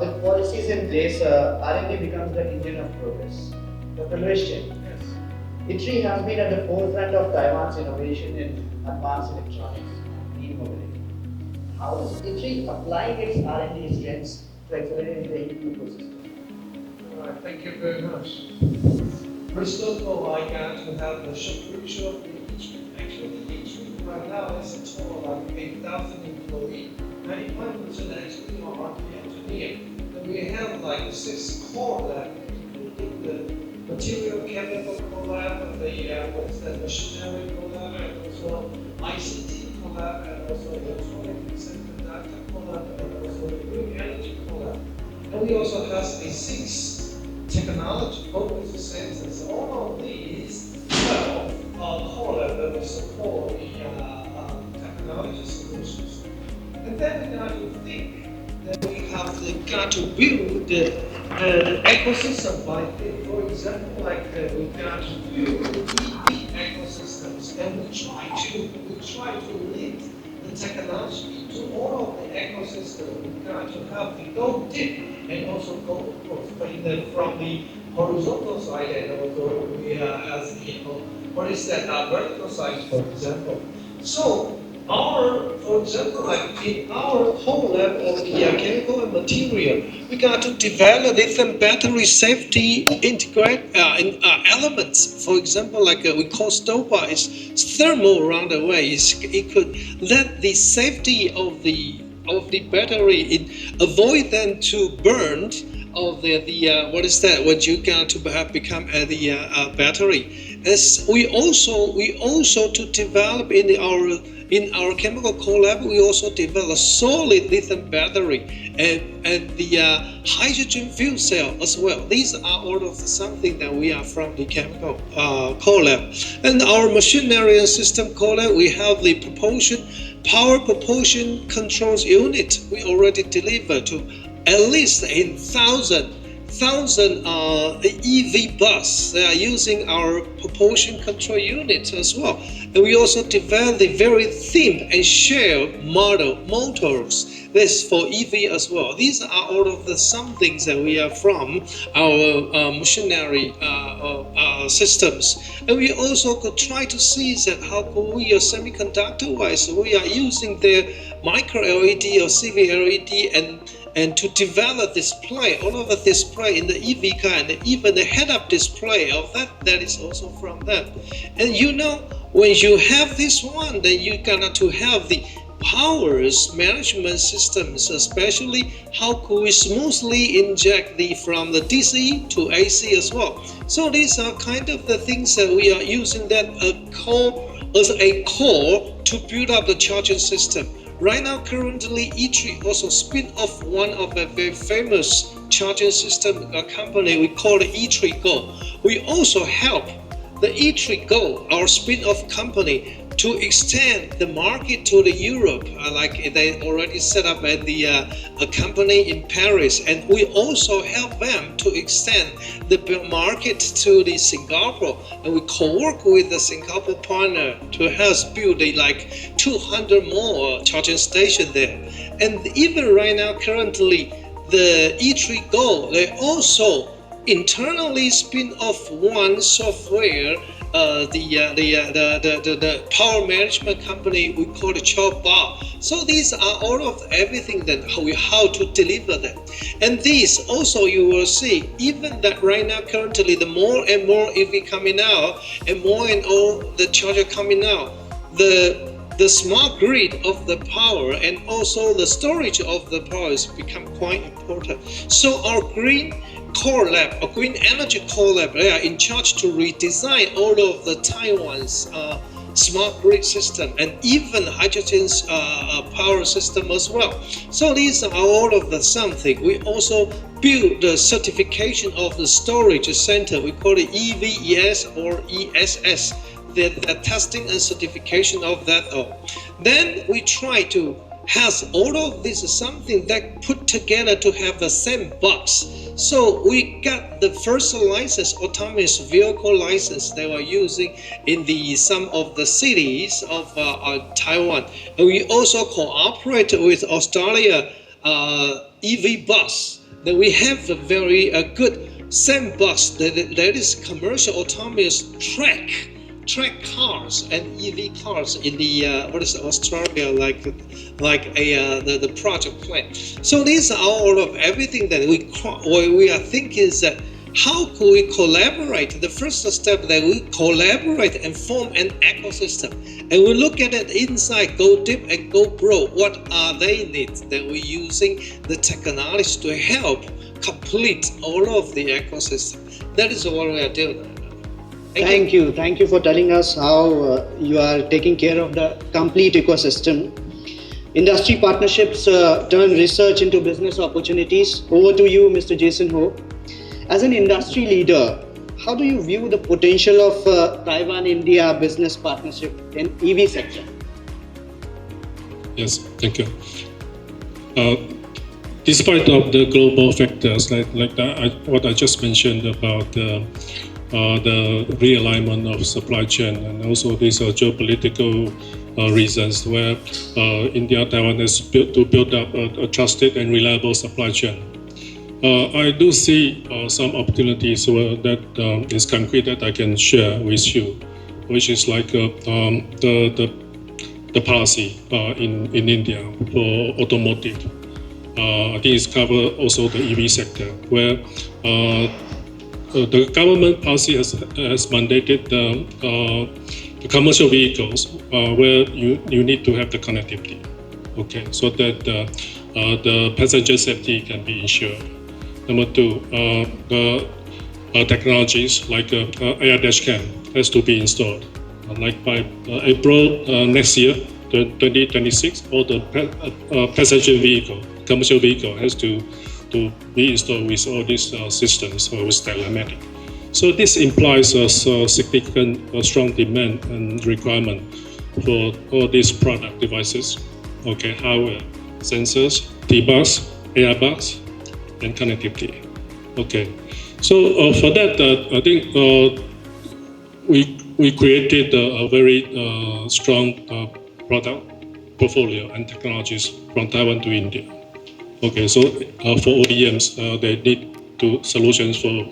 With policies in place, R&D becomes the engine of progress. Dr. Christian, yes. ITRI has been at the forefront of Taiwan's innovation in advanced electronics and e-mobility. How is ITRI applying its R&D strengths to accelerate the ecosystem? Thank you very much. First of all, I got to have the short picture of the ITRI. Actually, ITRI right now is a total of 8,000 employees. 95% actually are R&D engineers. And we have like 6 core labs, including the material chemical core lab, and the machinery core lab, and also ICT core lab, and also electronic semiconductor core lab, and also the green energy core lab. And we also have a 6 technology focused centers. All of these 12 core lab that will support the technology solutions. And then we got to think that we have got to build the ecosystem by thing. For example, like we got to build EV ecosystems, and we try to link the technology to all of the ecosystem. We got to have the go deep and also go across, but from the horizontal side and also we as what is that vertical side, for example. So for example, like in our whole lab of the chemical and material, we got to develop lithium battery safety integrate elements. For example, like we call STOPA, it's thermal runaway. It could let the safety of the battery avoid them to burn of the what is that? What you got to have become the battery. As we also to develop in our chemical core lab, we also develop solid lithium battery and the hydrogen fuel cell as well. These are all of something that we are from the chemical core lab. And our machinery and system core lab, we have the power propulsion controls unit. We already delivered to at least 1,000 EV bus. They are using our propulsion control unit as well. And we also develop the very theme and share motors. This for EV as well. These are all of the some things that we are from our machinery systems. And we also could try to see that how could we semiconductor-wise, we are using the micro LED or CV LED and to develop display, all of the display in the EV car and even the head-up display of that is also from that. And you know, when you have this one, then you got to have the powers management systems, especially how could we smoothly inject from the DC to AC as well. So these are kind of the things that we are using that as a core to build up the charging system. Right now, currently, E3 also spin off one of a very famous charging system company. We call it E3 Go. We also help the E3 Go, our spin-off company, to extend the market to the Europe, like they already set up at a company in Paris, and we also help them to extend the market to the Singapore, and we co-work with the Singapore partner to help build like 200 more charging stations there. And even right now, currently, the E3 Go, they also internally spin off one software, the power management company we call it Chop Bar. So these are all of everything that how to deliver them. And these also you will see, even that right now currently the more and more EV coming out and more the charger coming out, the smart grid of the power and also the storage of the power has become quite important. So our green core lab, a green energy core lab, they are in charge to redesign all of the Taiwan's smart grid system and even hydrogen's power system as well. So these are all of the something. We also build the certification of the storage center. We call it EVES or ESS. The testing and certification of that all. Then we try to have all of this something that put together to have the same box. So we got the first license, autonomous vehicle license they were using in some of the cities of Taiwan. And we also cooperate with Australia EV bus. Then we have a very good same bus that is commercial autonomous track cars and EV cars in the Australia the project plan. So these are all of everything that we are thinking is that how could we collaborate? The first step that we collaborate and form an ecosystem, and we look at it inside, go deep and go broad. What are they needs that we're using the technology to help complete all of the ecosystem? That is what we are doing. Thank you for telling us how you are taking care of the complete ecosystem. Industry partnerships turn research into business opportunities. Over to you, Mr. Jason Ho. As an industry leader, how do you view the potential of Taiwan-India business partnership in EV sector? Yes, thank you. Despite of the global factors like that, what I just mentioned about the realignment of supply chain, and also these are geopolitical reasons where India and Taiwan has to build up a trusted and reliable supply chain. I do see some opportunities that is concrete that I can share with you, which is like the policy in India for automotive. I think it's covered also the EV sector, where the government policy has mandated the commercial vehicles where you need to have the connectivity, okay, so that the passenger safety can be ensured. Number two, the technologies like air dash cam has to be installed. Like by April next year, 2026, all the passenger vehicle, commercial vehicle has to be installed with all these systems with telematic. So this implies a significant, strong demand and requirement for all these product devices, okay, hardware, sensors, T-bus, AirBus, and connectivity. Okay, so for that, I think we created a very strong product portfolio and technologies from Taiwan to India. Okay, so for ODMs, they need to solutions for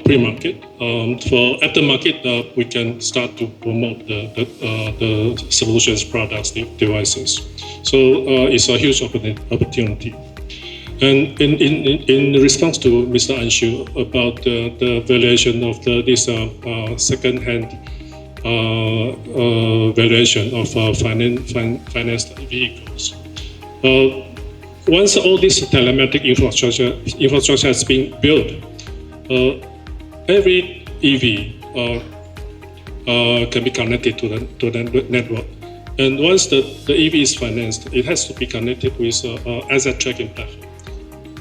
pre-market. For aftermarket, we can start to promote the solutions, products, devices. So it's a huge opportunity. And in response to Mr. Anshu about the valuation of this second-hand valuation of financed vehicles. Once all this telematic infrastructure has been built, every EV can be connected to the network. And once the EV is financed, it has to be connected with asset tracking platform,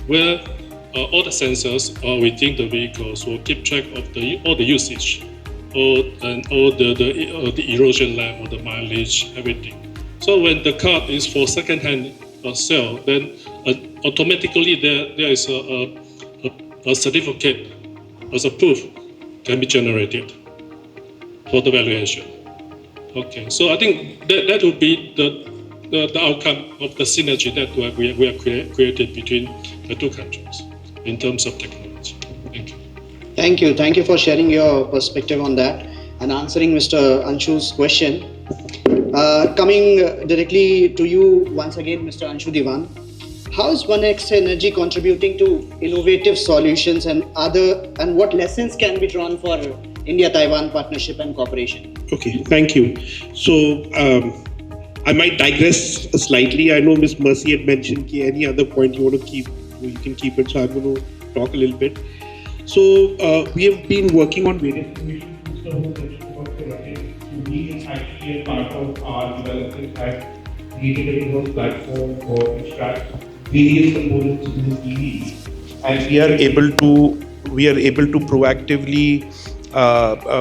where all the sensors within the vehicles will keep track of all the usage, and all the erosion level, the mileage, everything. So when the car is for second-hand sale, then automatically there is a certificate as a proof can be generated for the valuation. Okay, so I think that would be the outcome of the synergy that we have created between the two countries in terms of technology. Thank you. Thank you for sharing your perspective on that and answering Mr. Anshu's question. Coming directly to you once again, Mr. Anshu Diwan, how is 1X Energy contributing to innovative solutions and what lessons can be drawn for India-Taiwan partnership and cooperation? Okay, thank you. So I might digress slightly. I know Ms. Mercy had mentioned any other point you want to keep, you can keep it. So I'm going to talk a little bit. So we have been working on various we actually a part of our development had created a growth platform for extract various components in the EV, and we are able to proactively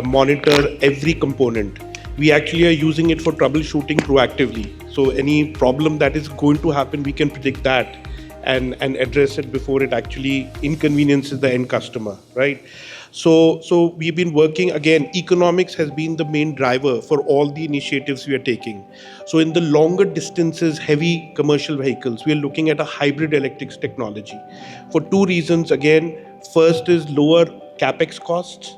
monitor every component. We actually are using it for troubleshooting proactively. So any problem that is going to happen, we can predict that and address it before it actually inconveniences the end customer, right? So we've been working, again, economics has been the main driver for all the initiatives we are taking. So in the longer distances, heavy commercial vehicles, we are looking at a hybrid electrics technology for two reasons. Again, first is lower capex costs,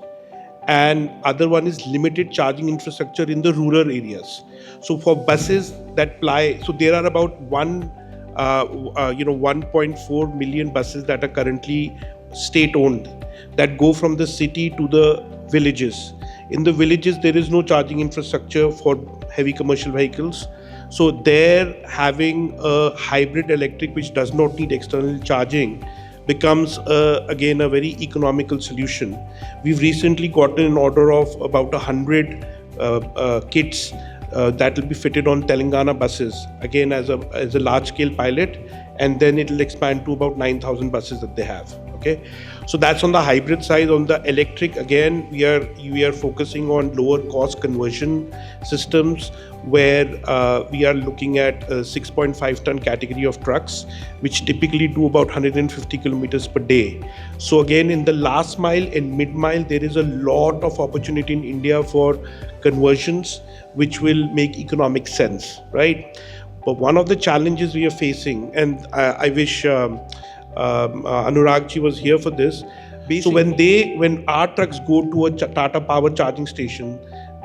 and other one is limited charging infrastructure in the rural areas. So for buses that ply, so there are about 1.4 million buses that are currently state-owned that go from the city to the villages. In the villages, there is no charging infrastructure for heavy commercial vehicles. So there, having a hybrid electric which does not need external charging becomes again a very economical solution. We've recently gotten an order of about 100 kits that will be fitted on Telangana buses, again as a large-scale pilot, and then it will expand to about 9,000 buses that they have. Okay, so that's on the hybrid side. On the electric, again, we are focusing on lower cost conversion systems, where we are looking at a 6.5 ton category of trucks, which typically do about 150 kilometers per day. So again, in the last mile and mid mile, there is a lot of opportunity in India for conversions, which will make economic sense, right? But one of the challenges we are facing, and I wish Anurag ji was here for this. So when our trucks go to a Tata Power charging station,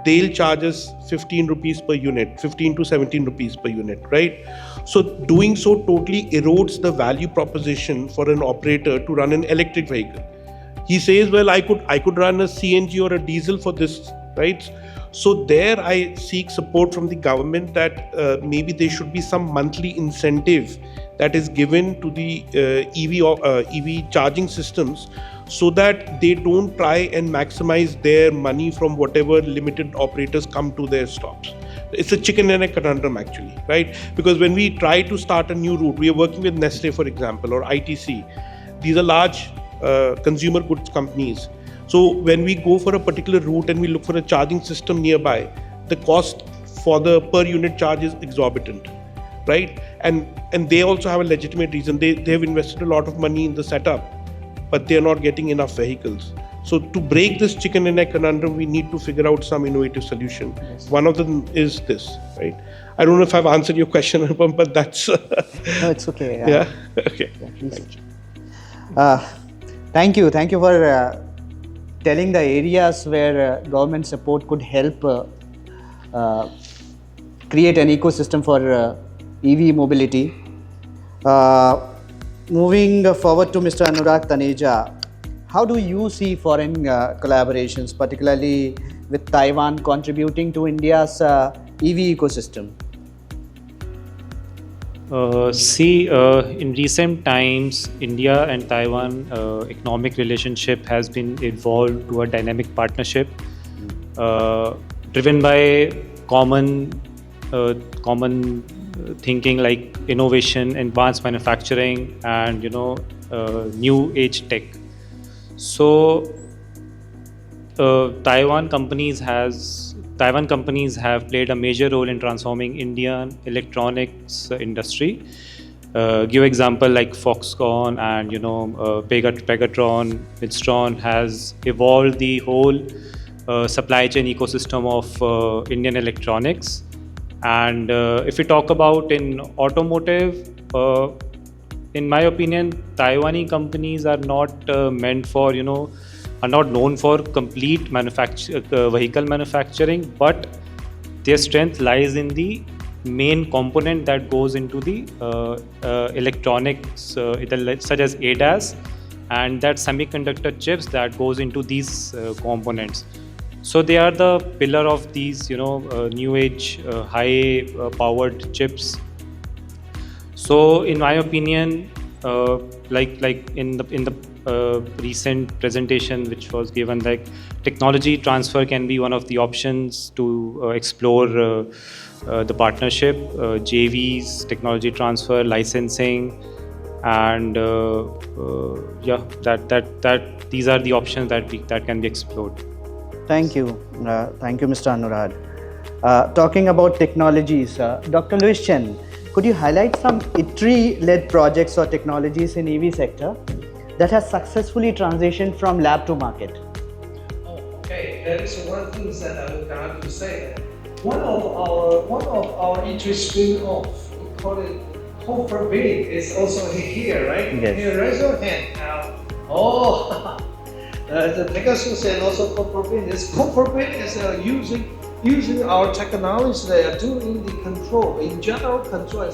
they'll charge us 15 rupees per unit, 15 to 17 rupees per unit, right? So doing so totally erodes the value proposition for an operator to run an electric vehicle. He says, well, I could run a CNG or a diesel for this, right? So there I seek support from the government that maybe there should be some monthly incentive that is given to the EV charging systems, so that they don't try and maximize their money from whatever limited operators come to their stops. It's a chicken and egg conundrum actually, right? Because when we try to start a new route, we are working with Nestle, for example, or ITC. These are large consumer goods companies. So when we go for a particular route and we look for a charging system nearby, the cost for the per unit charge is exorbitant, right? And they also have a legitimate reason. They have invested a lot of money in the setup, but they are not getting enough vehicles. So to break this chicken and egg conundrum, we need to figure out some innovative solution. Yes. One of them is this, right? I don't know if I've answered your question, Anupam, but that's... No, it's okay. Yeah, okay. Yeah, please. Thank you for telling the areas where government support could help create an ecosystem for EV mobility. Moving forward to Mr. Anurag Taneja, how do you see foreign collaborations, particularly with Taiwan contributing to India's EV ecosystem? In recent times, India and Taiwan economic relationship has been evolved to a dynamic partnership driven by common thinking like innovation, advanced manufacturing, and new age tech. So Taiwan companies have played a major role in transforming Indian electronics industry. Give example like Foxconn and Pegatron, Midstron has evolved the whole supply chain ecosystem of Indian electronics. And if we talk about in automotive, in my opinion, Taiwanese companies are not meant for are not known for complete vehicle manufacturing, but their strength lies in the main component that goes into the electronics, such as ADAS, and that semiconductor chips that goes into these components. So they are the pillar of these, new age, high powered chips. So in my opinion, like in the recent presentation which was given, like technology transfer can be one of the options to explore the partnership, JVs, technology transfer, licensing, and these are the options that can be explored. Thank you, Mr. Anurag. Talking about technologies, Dr. Louis Chen, could you highlight some ITRI-led projects or technologies in EV sector that has successfully transitioned from lab to market? Okay, that is one thing that I would have to say. One of our ITRI spin-off, we call it Copperbin, is also here, right? Yes. Here, raise your hand now. Oh, the Pegasus and also Copperbin is using our technology. They are doing the control, in general control, and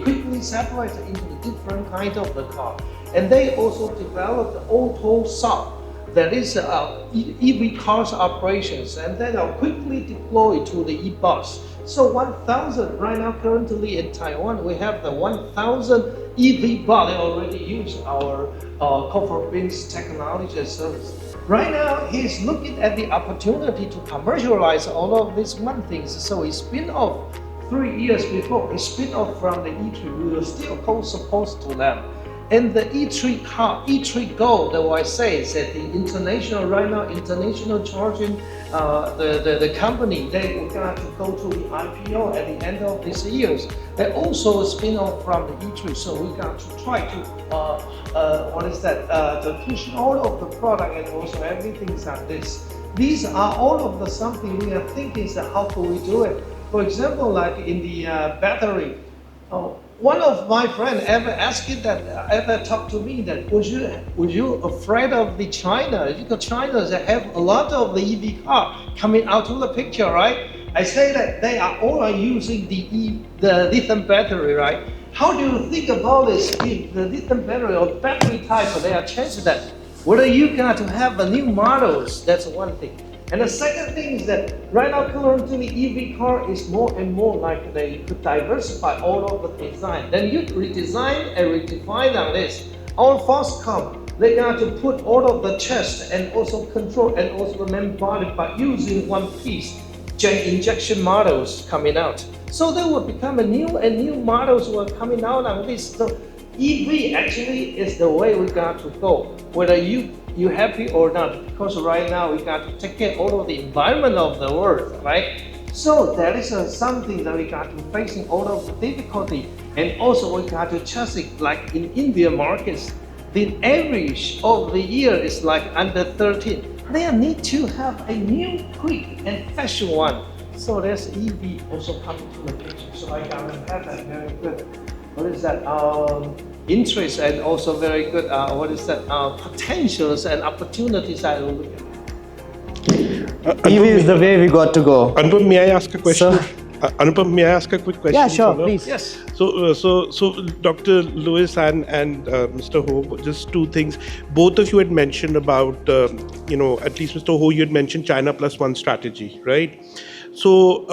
quickly separate into the different kind of the car. And they also developed auto sub, that is EV cars operations, and then are quickly deployed to the e-bus. So 1,000 right now currently in Taiwan, we have the 1,000 EV bus. They already use our Copperbin's technology and service. Right now, he's looking at the opportunity to commercialize all of these one things. So he spin off 3 years before. He spin off from the E3. We were still co-supposed to them. And the E3 car, E3 Go, that I say is that the international charging, the company, they were going to go to the IPO at the end of this year. They also spin off from the E3, so we got to try to, to push all of the product and also everything like this. These are all of the something we are thinking is how can we do it. For example, like in the battery, one of my friends ever talked to me that was you afraid of the China? Because China have a lot of the EV car coming out of the picture, right? I say that they are all using the lithium battery, right? How do you think about this? If the lithium battery or battery type, they are changing that. Whether you got to have the new models, that's one thing. And the second thing is that right now currently the EV car is more and more like they could diversify all of the design. Then you redesign and redefine on this. All Foxconn, they got to put all of the chest and also control and also the main body by using one piece. Injection models coming out. So there will become a new models were coming out on this. So EV actually is the way we got to go. Whether you happy or not, because right now we got to take care of all of the environment of the world, right? So that is something that we got to facing all of the difficulty, and also we got to trust it, like in Indian markets, the average of the year is like under 13. They need to have a new, quick, and fashion one. So there's EV also coming to the picture. So I can have a very good, what is that, interest and also very good, potentials and opportunities I will look at. EV is the way we got to go. Anupam, may I ask a question? Sir? Anupam, may I ask a quick question? Yeah, sure, follow-up? please. Yes. So Dr. Lewis and Mr. Ho, just two things. Both of you had mentioned about, at least Mr. Ho, you had mentioned China plus one strategy, right? So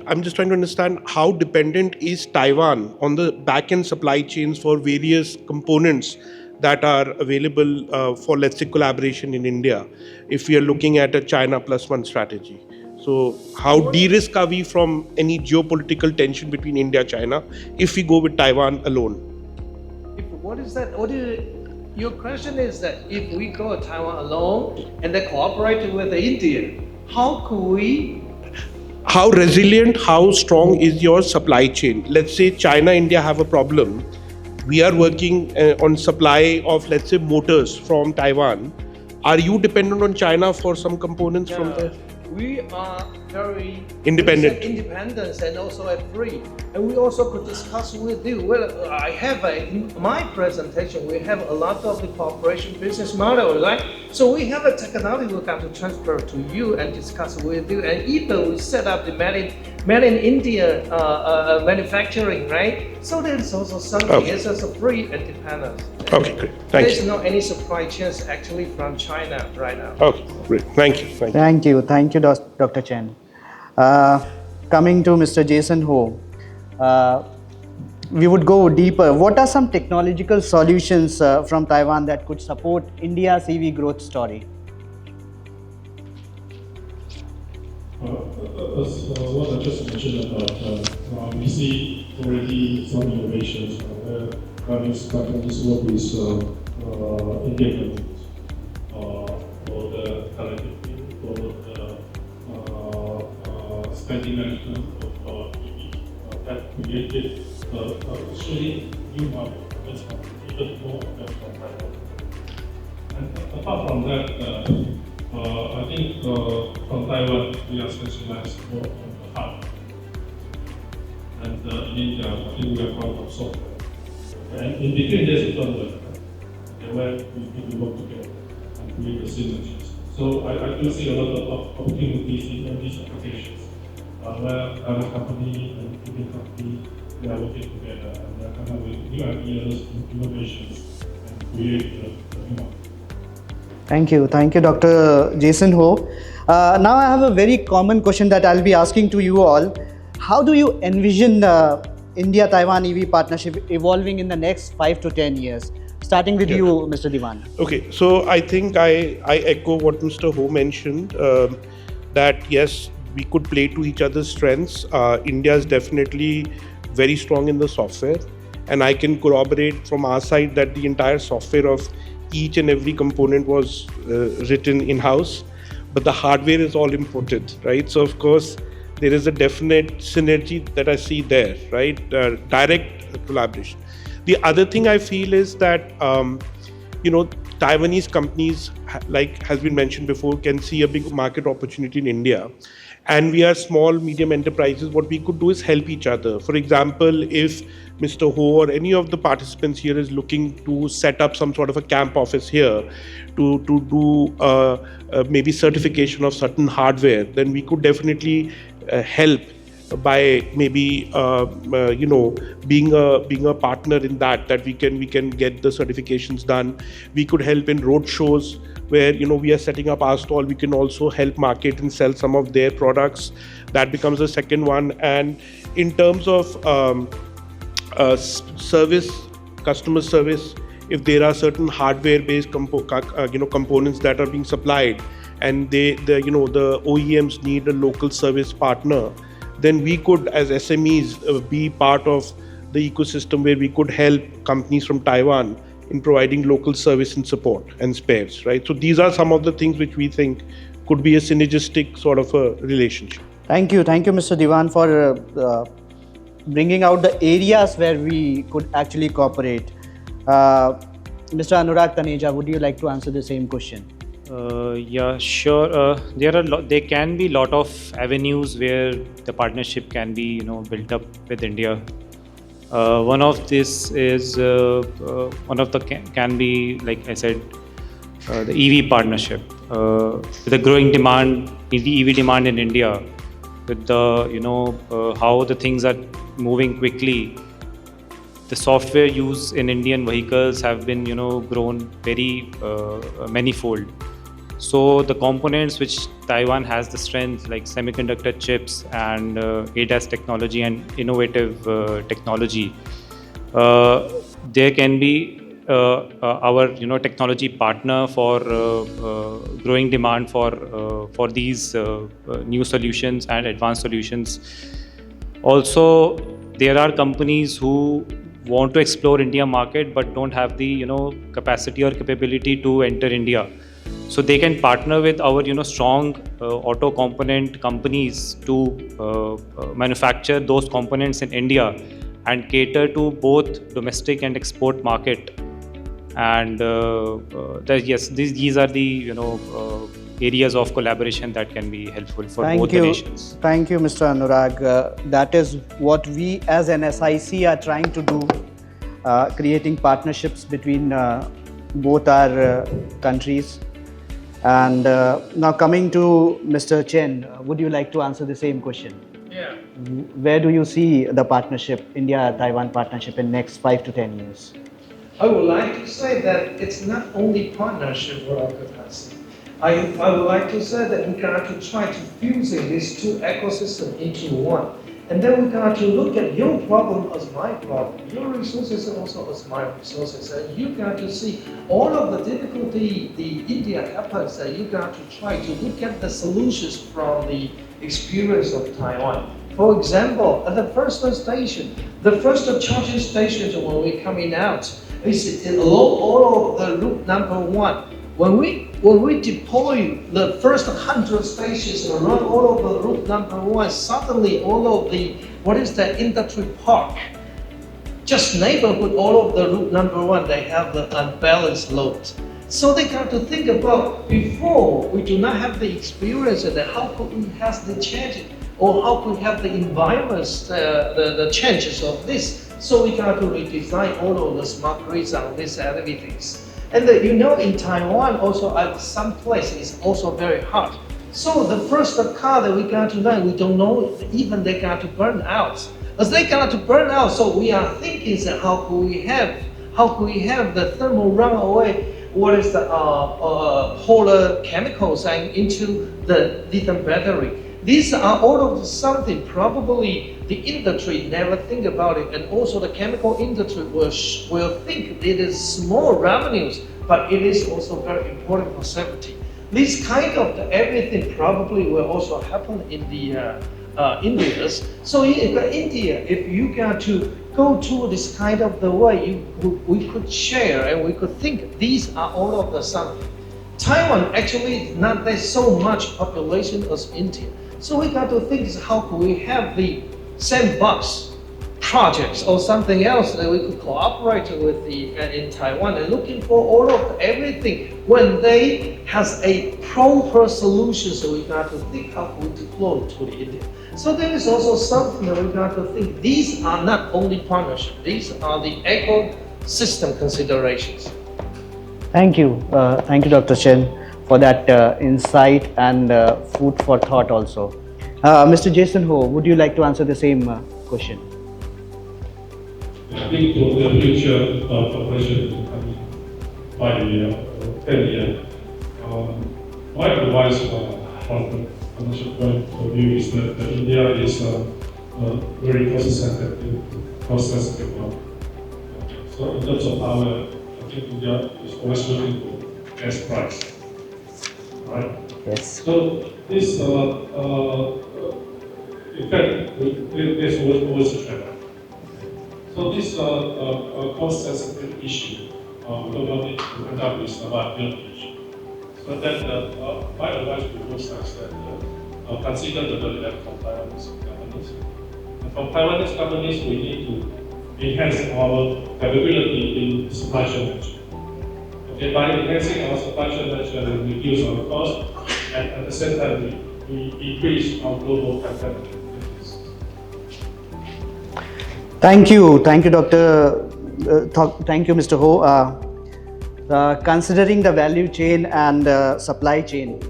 I'm just trying to understand how dependent is Taiwan on the back-end supply chains for various components that are available for, let's say, collaboration in India, if we are looking at a China plus one strategy. So how de-risk are we from any geopolitical tension between India and China if we go with Taiwan alone? Your question is that if we go to Taiwan alone and then cooperate with India, how could we? How resilient, how strong is your supply chain? Let's say China, India have a problem. We are working on supply of, let's say, motors from Taiwan. Are you dependent on China for some components from there? We are very independent and also free. And we also could discuss with you. Well, I have in my presentation, we have a lot of the cooperation business model, right? So we have a technology we can to transfer to you and discuss with you. And even we set up the made in India manufacturing, right? So there's also something as a free independence. Okay, great. Thank you. There's no any supply chains actually from China right now. Okay, great. Thank you. Thank you, Dr. Chen. Coming to Mr. Jason Ho, we would go deeper. What are some technological solutions from Taiwan that could support India's EV growth story? As what I just mentioned about, we see already some innovations where various companies work with Indian companies for the connectivity, for the spending management of EV that created actually new market, even more from Taiwan. And apart from that, I think from Taiwan we are specialized more on the hardware. And in India, I think we are part of software. And in between there's a firmware, where we work together and create the synergies. So I do see a lot of opportunities in these applications, where our company and Indian company, we are working together and we are coming up with new ideas, innovations, and create a new market. Thank you, Dr. Jason Ho. Now I have a very common question that I'll be asking to you all. How do you envision the India-Taiwan EV partnership evolving in the next 5 to 10 years? Starting with you, Mr. Diwan. Okay, so I think I echo what Mr. Ho mentioned, that yes, we could play to each other's strengths. India is definitely very strong in the software, and I can corroborate from our side that the entire software of each and every component was written in-house, but the hardware is all imported, right? So of course, there is a definite synergy that I see there, right? Direct collaboration. The other thing I feel is that, Taiwanese companies, like has been mentioned before, can see a big market opportunity in India. And we are small, medium enterprises. What we could do is help each other. For example, if Mr. Ho or any of the participants here is looking to set up some sort of a camp office here to do maybe certification of certain hardware, then we could definitely help by maybe being a partner in that we can get the certifications done. We could help in road shows where we are setting up our stall. We can also help market and sell some of their products. That becomes the second one. And in terms of service, customer service, if there are certain hardware-based components that are being supplied, and the OEMs need a local service partner, then we could, as SMEs, be part of the ecosystem where we could help companies from Taiwan in providing local service and support and spares, right? So these are some of the things which we think could be a synergistic sort of a relationship. Thank you, Mr. Diwan, for bringing out the areas where we could actually cooperate. Mr. Anurag Taneja, would you like to answer the same question? Yeah, sure. There can be lot of avenues where the partnership can be, built up with India. One of this is one of the can be, like I said, the EV partnership. With the growing demand, EV demand in India, with the how the things are moving quickly, the software use in Indian vehicles have been grown very manifold. So the components which Taiwan has the strength, like semiconductor chips and ADAS technology and innovative technology, there can be our technology partner for growing demand for these new solutions and advanced solutions. Also, there are companies who want to explore India market but don't have the capacity or capability to enter India. So they can partner with our strong auto component companies to manufacture those components in India and cater to both domestic and export market. And yes, these are the areas of collaboration that can be helpful for both the nations. Thank you, Mr. Anurag. That is what we as an SIC are trying to do, creating partnerships between both our countries. And now coming to Mr. Chen, would you like to answer the same question? Yeah. Where do you see the partnership, India-Taiwan partnership, in next 5 to 10 years? I would like to say that it's not only partnership for our capacity. I would like to say that we got to try to fusing these two ecosystems into one. And then we got to look at your problem as my problem, your resources also as my resources. And you got to see all of the difficulty the India happens, and you got to try to look at the solutions from the experience of Taiwan. For example, at the first station, the first charging stations when we're coming out is along all of the route number 1. When we deploy the first 100 stations around all of the route number 1, suddenly all of the, industry park, just neighborhood, all of the route number 1, they have the unbalanced load. So they got to think about, before we do not have the experience of that, how could we have the change, or how could we have the environments, the changes of this. So we got to redesign all of the smart grids and these activities. And in Taiwan also at some places it's also very hot. So the first car that we got to learn, we don't know even they got to burn out. As they got to burn out, so we are thinking that how could we have the thermal runaway, polar chemicals and into the lithium battery. These are all of something probably the industry never think about it, and also the chemical industry will think it is small revenues, but it is also very important for safety. This kind of everything probably will also happen in the Indians. So in India, if you got to go to this kind of the way, we could share and we could think these are all of the something. Taiwan actually not that so much population as India. So we got to think how could we have the sandbox projects or something else that we could cooperate with in Taiwan and looking for all of everything when they has a proper solution. So we got to think how we deploy to the India. So there is also something that we got to think. These are not only partnership; these are the ecosystem considerations. Thank you, Dr. Chen, for that insight and food for thought also. Mr. Jason Ho, would you like to answer the same question? I think for the future cooperation coming 5 years, 10 years, my advice from the financial point of view is that India is very cost-sensitive market. So in terms of power, I think India is always looking for best price. Right? Yes. So this, in fact, there's always a trend. So this cost-sensitive issue, we don't want it to end up with a liability issue. So then, my advice to both sides is that consider the delegate from Taiwanese companies. And from Taiwanese companies, we need to enhance our capability in supply chain management. Okay, by enhancing our supply chain management, we reduce our cost, and at the same time, we increase our global competitiveness. Thank you, Dr. Thank you, Mr. Ho. Considering the value chain and supply chain,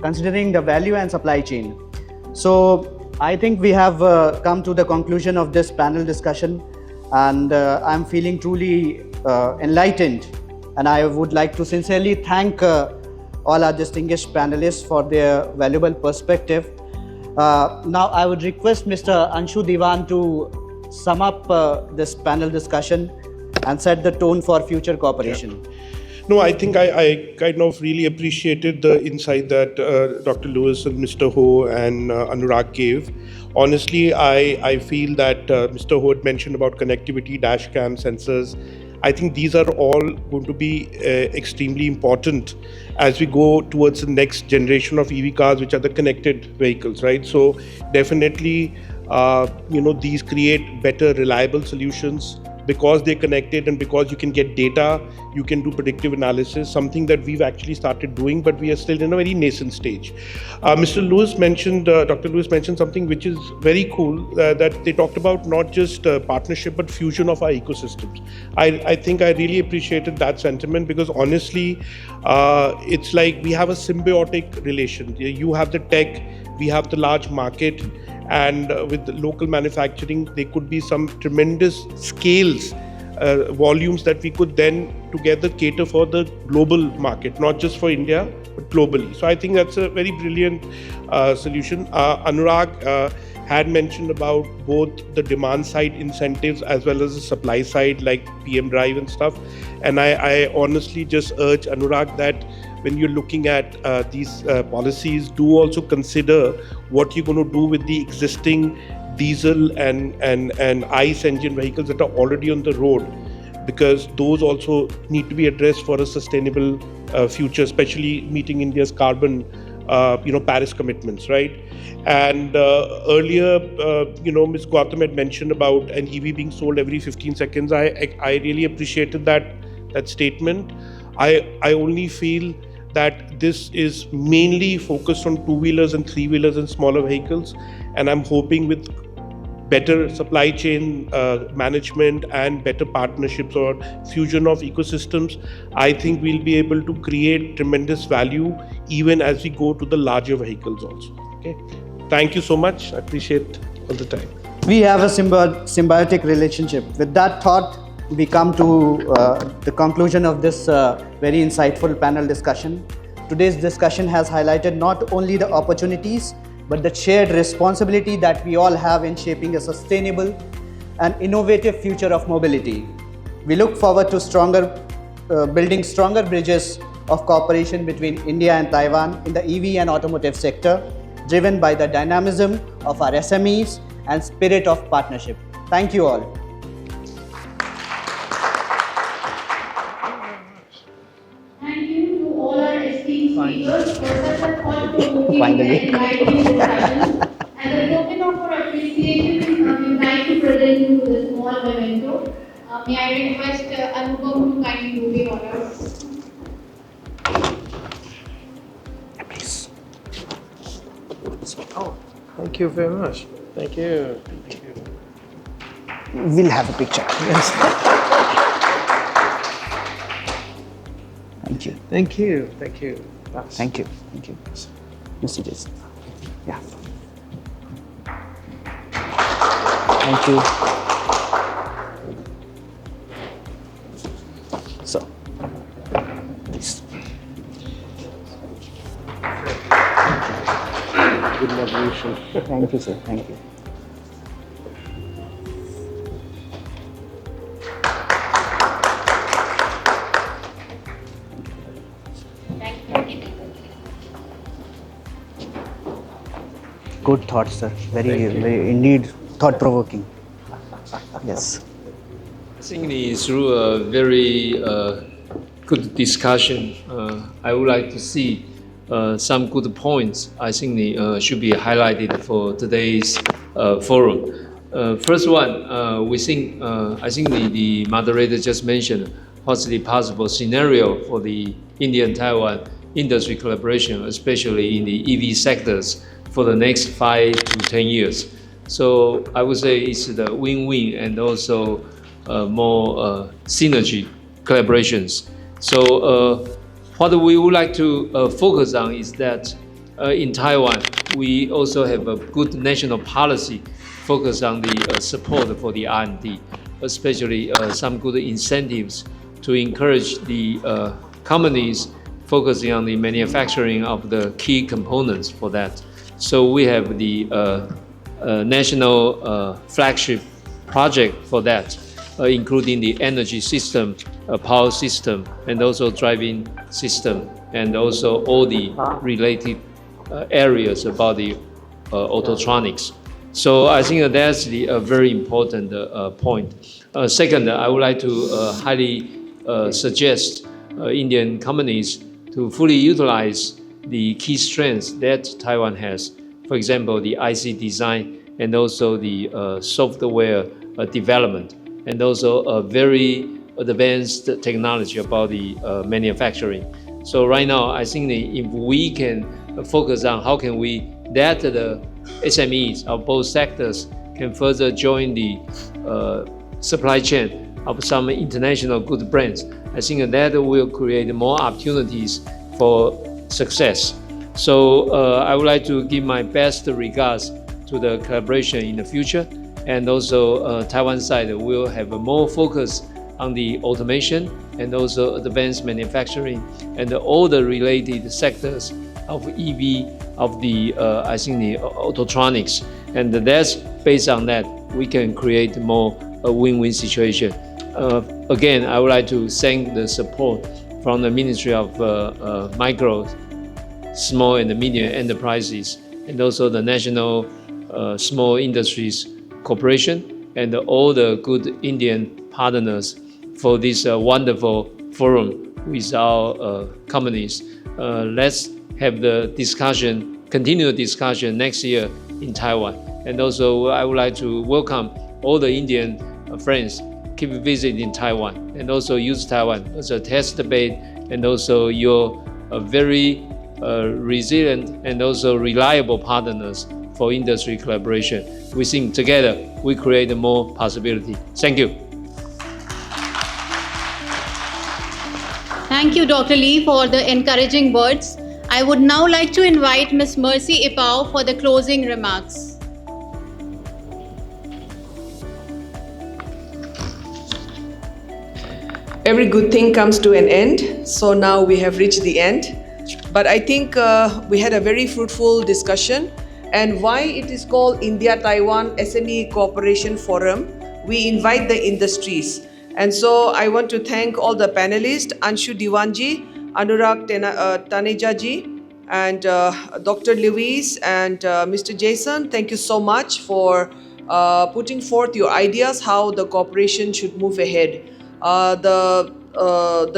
considering the value and supply chain. So I think we have come to the conclusion of this panel discussion, and I'm feeling truly enlightened. And I would like to sincerely thank all our distinguished panelists for their valuable perspective. Now I would request Mr. Anshu Diwan to sum up this panel discussion and set the tone for future cooperation. Yeah. No, I think I kind of really appreciated the insight that Dr. Lewis and Mr. Ho and Anurag gave. Honestly, I feel that Mr. Ho had mentioned about connectivity, dash cam, sensors. I think these are all going to be extremely important as we go towards the next generation of EV cars, which are the connected vehicles, right? So definitely, these create better, reliable solutions because they're connected and because you can get data, you can do predictive analysis, something that we've actually started doing, but we are still in a very nascent stage. Dr. Lewis mentioned something which is very cool, that they talked about not just partnership, but fusion of our ecosystems. I think I really appreciated that sentiment because honestly, it's like we have a symbiotic relation. You have the tech, we have the large market, and with the local manufacturing, there could be some tremendous scales, volumes that we could then together cater for the global market, not just for India, but globally. So I think that's a very brilliant solution. Anurag had mentioned about both the demand side incentives as well as the supply side, like PM Drive and stuff. And I honestly just urge Anurag that when you're looking at these policies, do also consider what you're going to do with the existing diesel and ICE engine vehicles that are already on the road, because those also need to be addressed for a sustainable future, especially meeting India's carbon, Paris commitments, right? And earlier, Ms. Gautam had mentioned about an EV being sold every 15 seconds. I really appreciated that statement. I only feel that this is mainly focused on two-wheelers and three-wheelers and smaller vehicles, and I'm hoping with better supply chain management and better partnerships or fusion of ecosystems, I think we'll be able to create tremendous value even as we go to the larger vehicles also. Okay, thank you so much. I appreciate all the time. We have a symbiotic relationship. With that thought, we come to the conclusion of this very insightful panel discussion. Today's discussion has highlighted not only the opportunities, but the shared responsibility that we all have in shaping a sustainable and innovative future of mobility. We look forward to building stronger bridges of cooperation between India and Taiwan in the EV and automotive sector, driven by the dynamism of our SMEs and spirit of partnership. Thank you all. Thank you to all our esteemed speakers for such a thought-provoking and enlightening discussion. As a token of our appreciation, we would like to present you with a small memento. May I request Anupam to kindly do the honors. Please. Oh, thank you very much. Thank you. Thank you. We'll have a picture. Yes. Thank you. Thank you. Thank you. Thank you. Thank you. Messages. Yeah. Thank you. So, please. Good moderation. Thank you, sir. Thank you. Good thoughts, sir. Very indeed thought-provoking. Yes. I think through a very good discussion, I would like to see some good points I think should be highlighted for today's forum. First one, we think, I think the moderator just mentioned what's the possible scenario for the India and Taiwan industry collaboration, especially in the EV sectors for the next 5 to 10 years. So I would say it's the win-win and also more synergy collaborations. So what we would like to focus on is that in Taiwan, we also have a good national policy focused on the support for the R&D, especially some good incentives to encourage the companies focusing on the manufacturing of the key components for that. So we have the national flagship project for that, including the energy system, power system, and also driving system, and also all the related areas about the autotronics. So I think that's a very important point. Second, I would like to highly suggest Indian companies to fully utilize the key strengths that Taiwan has. For example, the IC design and also the software development, and also a very advanced technology about the manufacturing. So right now, I think if we can focus on how can we, that the SMEs of both sectors can further join the supply chain of some international good brands, I think that will create more opportunities for success. So I would like to give my best regards to the collaboration in the future, and also Taiwan side will have a more focus on the automation and also advanced manufacturing and all the related sectors of EV, of the I think the autotronics, and that's based on that we can create more a win-win situation. Again, I would like to thank the support from the Ministry of Micro, Small and Medium Enterprises, and also the National Small Industries Corporation, and all the good Indian partners for this wonderful forum with our companies. Let's have the discussion, continued discussion next year in Taiwan. And also I would like to welcome all the Indian friends keep visiting Taiwan, and also use Taiwan as a test bed, and also your very resilient and also reliable partners for industry collaboration. We think together we create more possibility. Thank you. Thank you, Dr. Lee, for the encouraging words. I would now like to invite Ms. Mercy Ipao for the closing remarks. Every good thing comes to an end. So now we have reached the end. But I think we had a very fruitful discussion. And why it is called India-Taiwan SME Cooperation Forum, we invite the industries. And so I want to thank all the panelists, Anshu Diwanji, Anurag Taneja-ji, and Dr. Lewis and Mr. Jason. Thank you so much for putting forth your ideas how the cooperation should move ahead. The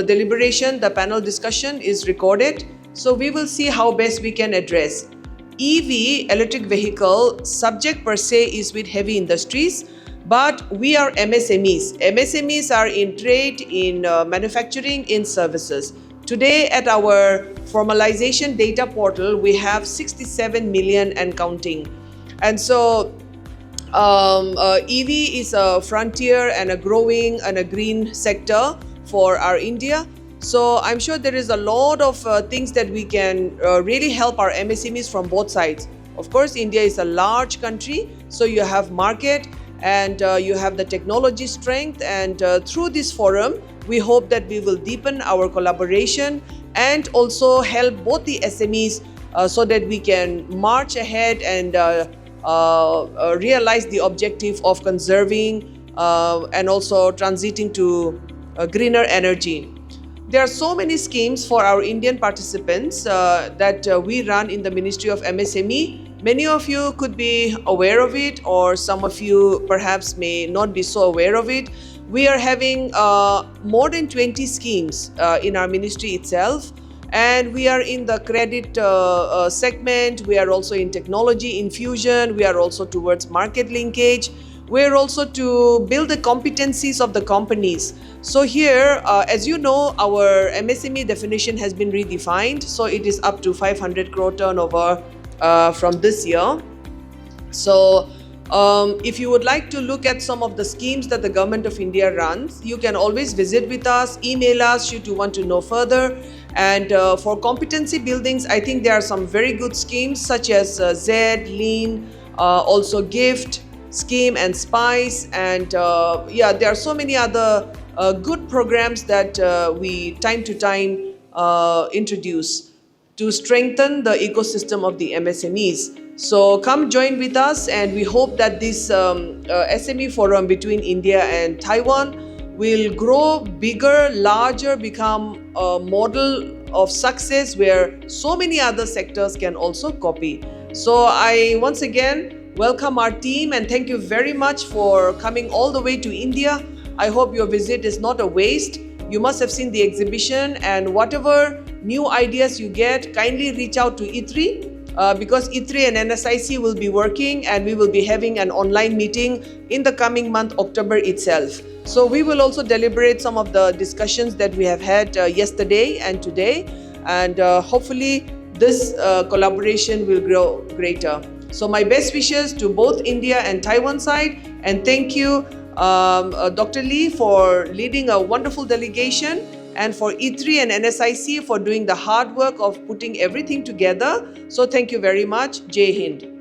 deliberation, the panel discussion is recorded, so we will see how best we can address. EV, electric vehicle, subject per se is with heavy industries, but we are MSMEs. MSMEs are in trade, in manufacturing, in services. Today at our formalization data portal, we have 67 million and counting. And so EV is a frontier and a growing and a green sector for our India. So I'm sure there is a lot of things that we can really help our MSMEs from both sides. Of course, India is a large country, so you have market and you have the technology strength, and through this forum, we hope that we will deepen our collaboration and also help both the SMEs so that we can march ahead and realize the objective of conserving and also transiting to greener energy. There are so many schemes for our Indian participants that we run in the Ministry of MSME. Many of you could be aware of it, or some of you perhaps may not be so aware of it. We are having more than 20 schemes in our ministry itself. And we are in the credit segment, we are also in technology infusion, we are also towards market linkage. we're also to build the competencies of the companies. So here, as you know, our MSME definition has been redefined. So it is up to 500 crore turnover from this year. So if you would like to look at some of the schemes that the Government of India runs, you can always visit with us, email us should you want to know further. And for competency buildings, I think there are some very good schemes such as Z, Lean, also GIFT scheme and SPICE, and yeah, there are so many other good programs that we time to time introduce to strengthen the ecosystem of the MSMEs. So come join with us, and we hope that this SME forum between India and Taiwan will grow bigger, larger, become a model of success where so many other sectors can also copy. So I once again welcome our team and thank you very much for coming all the way to India. I hope your visit is not a waste. You must have seen the exhibition, and whatever new ideas you get, kindly reach out to ITRI. Because ITRI and NSIC will be working, and we will be having an online meeting in the coming month, October itself. So we will also deliberate some of the discussions that we have had yesterday and today, and hopefully this collaboration will grow greater. So my best wishes to both India and Taiwan side, and thank you Dr. Lee for leading a wonderful delegation, and for ITRI and NSIC for doing the hard work of putting everything together. So thank you very much. Jai Hind.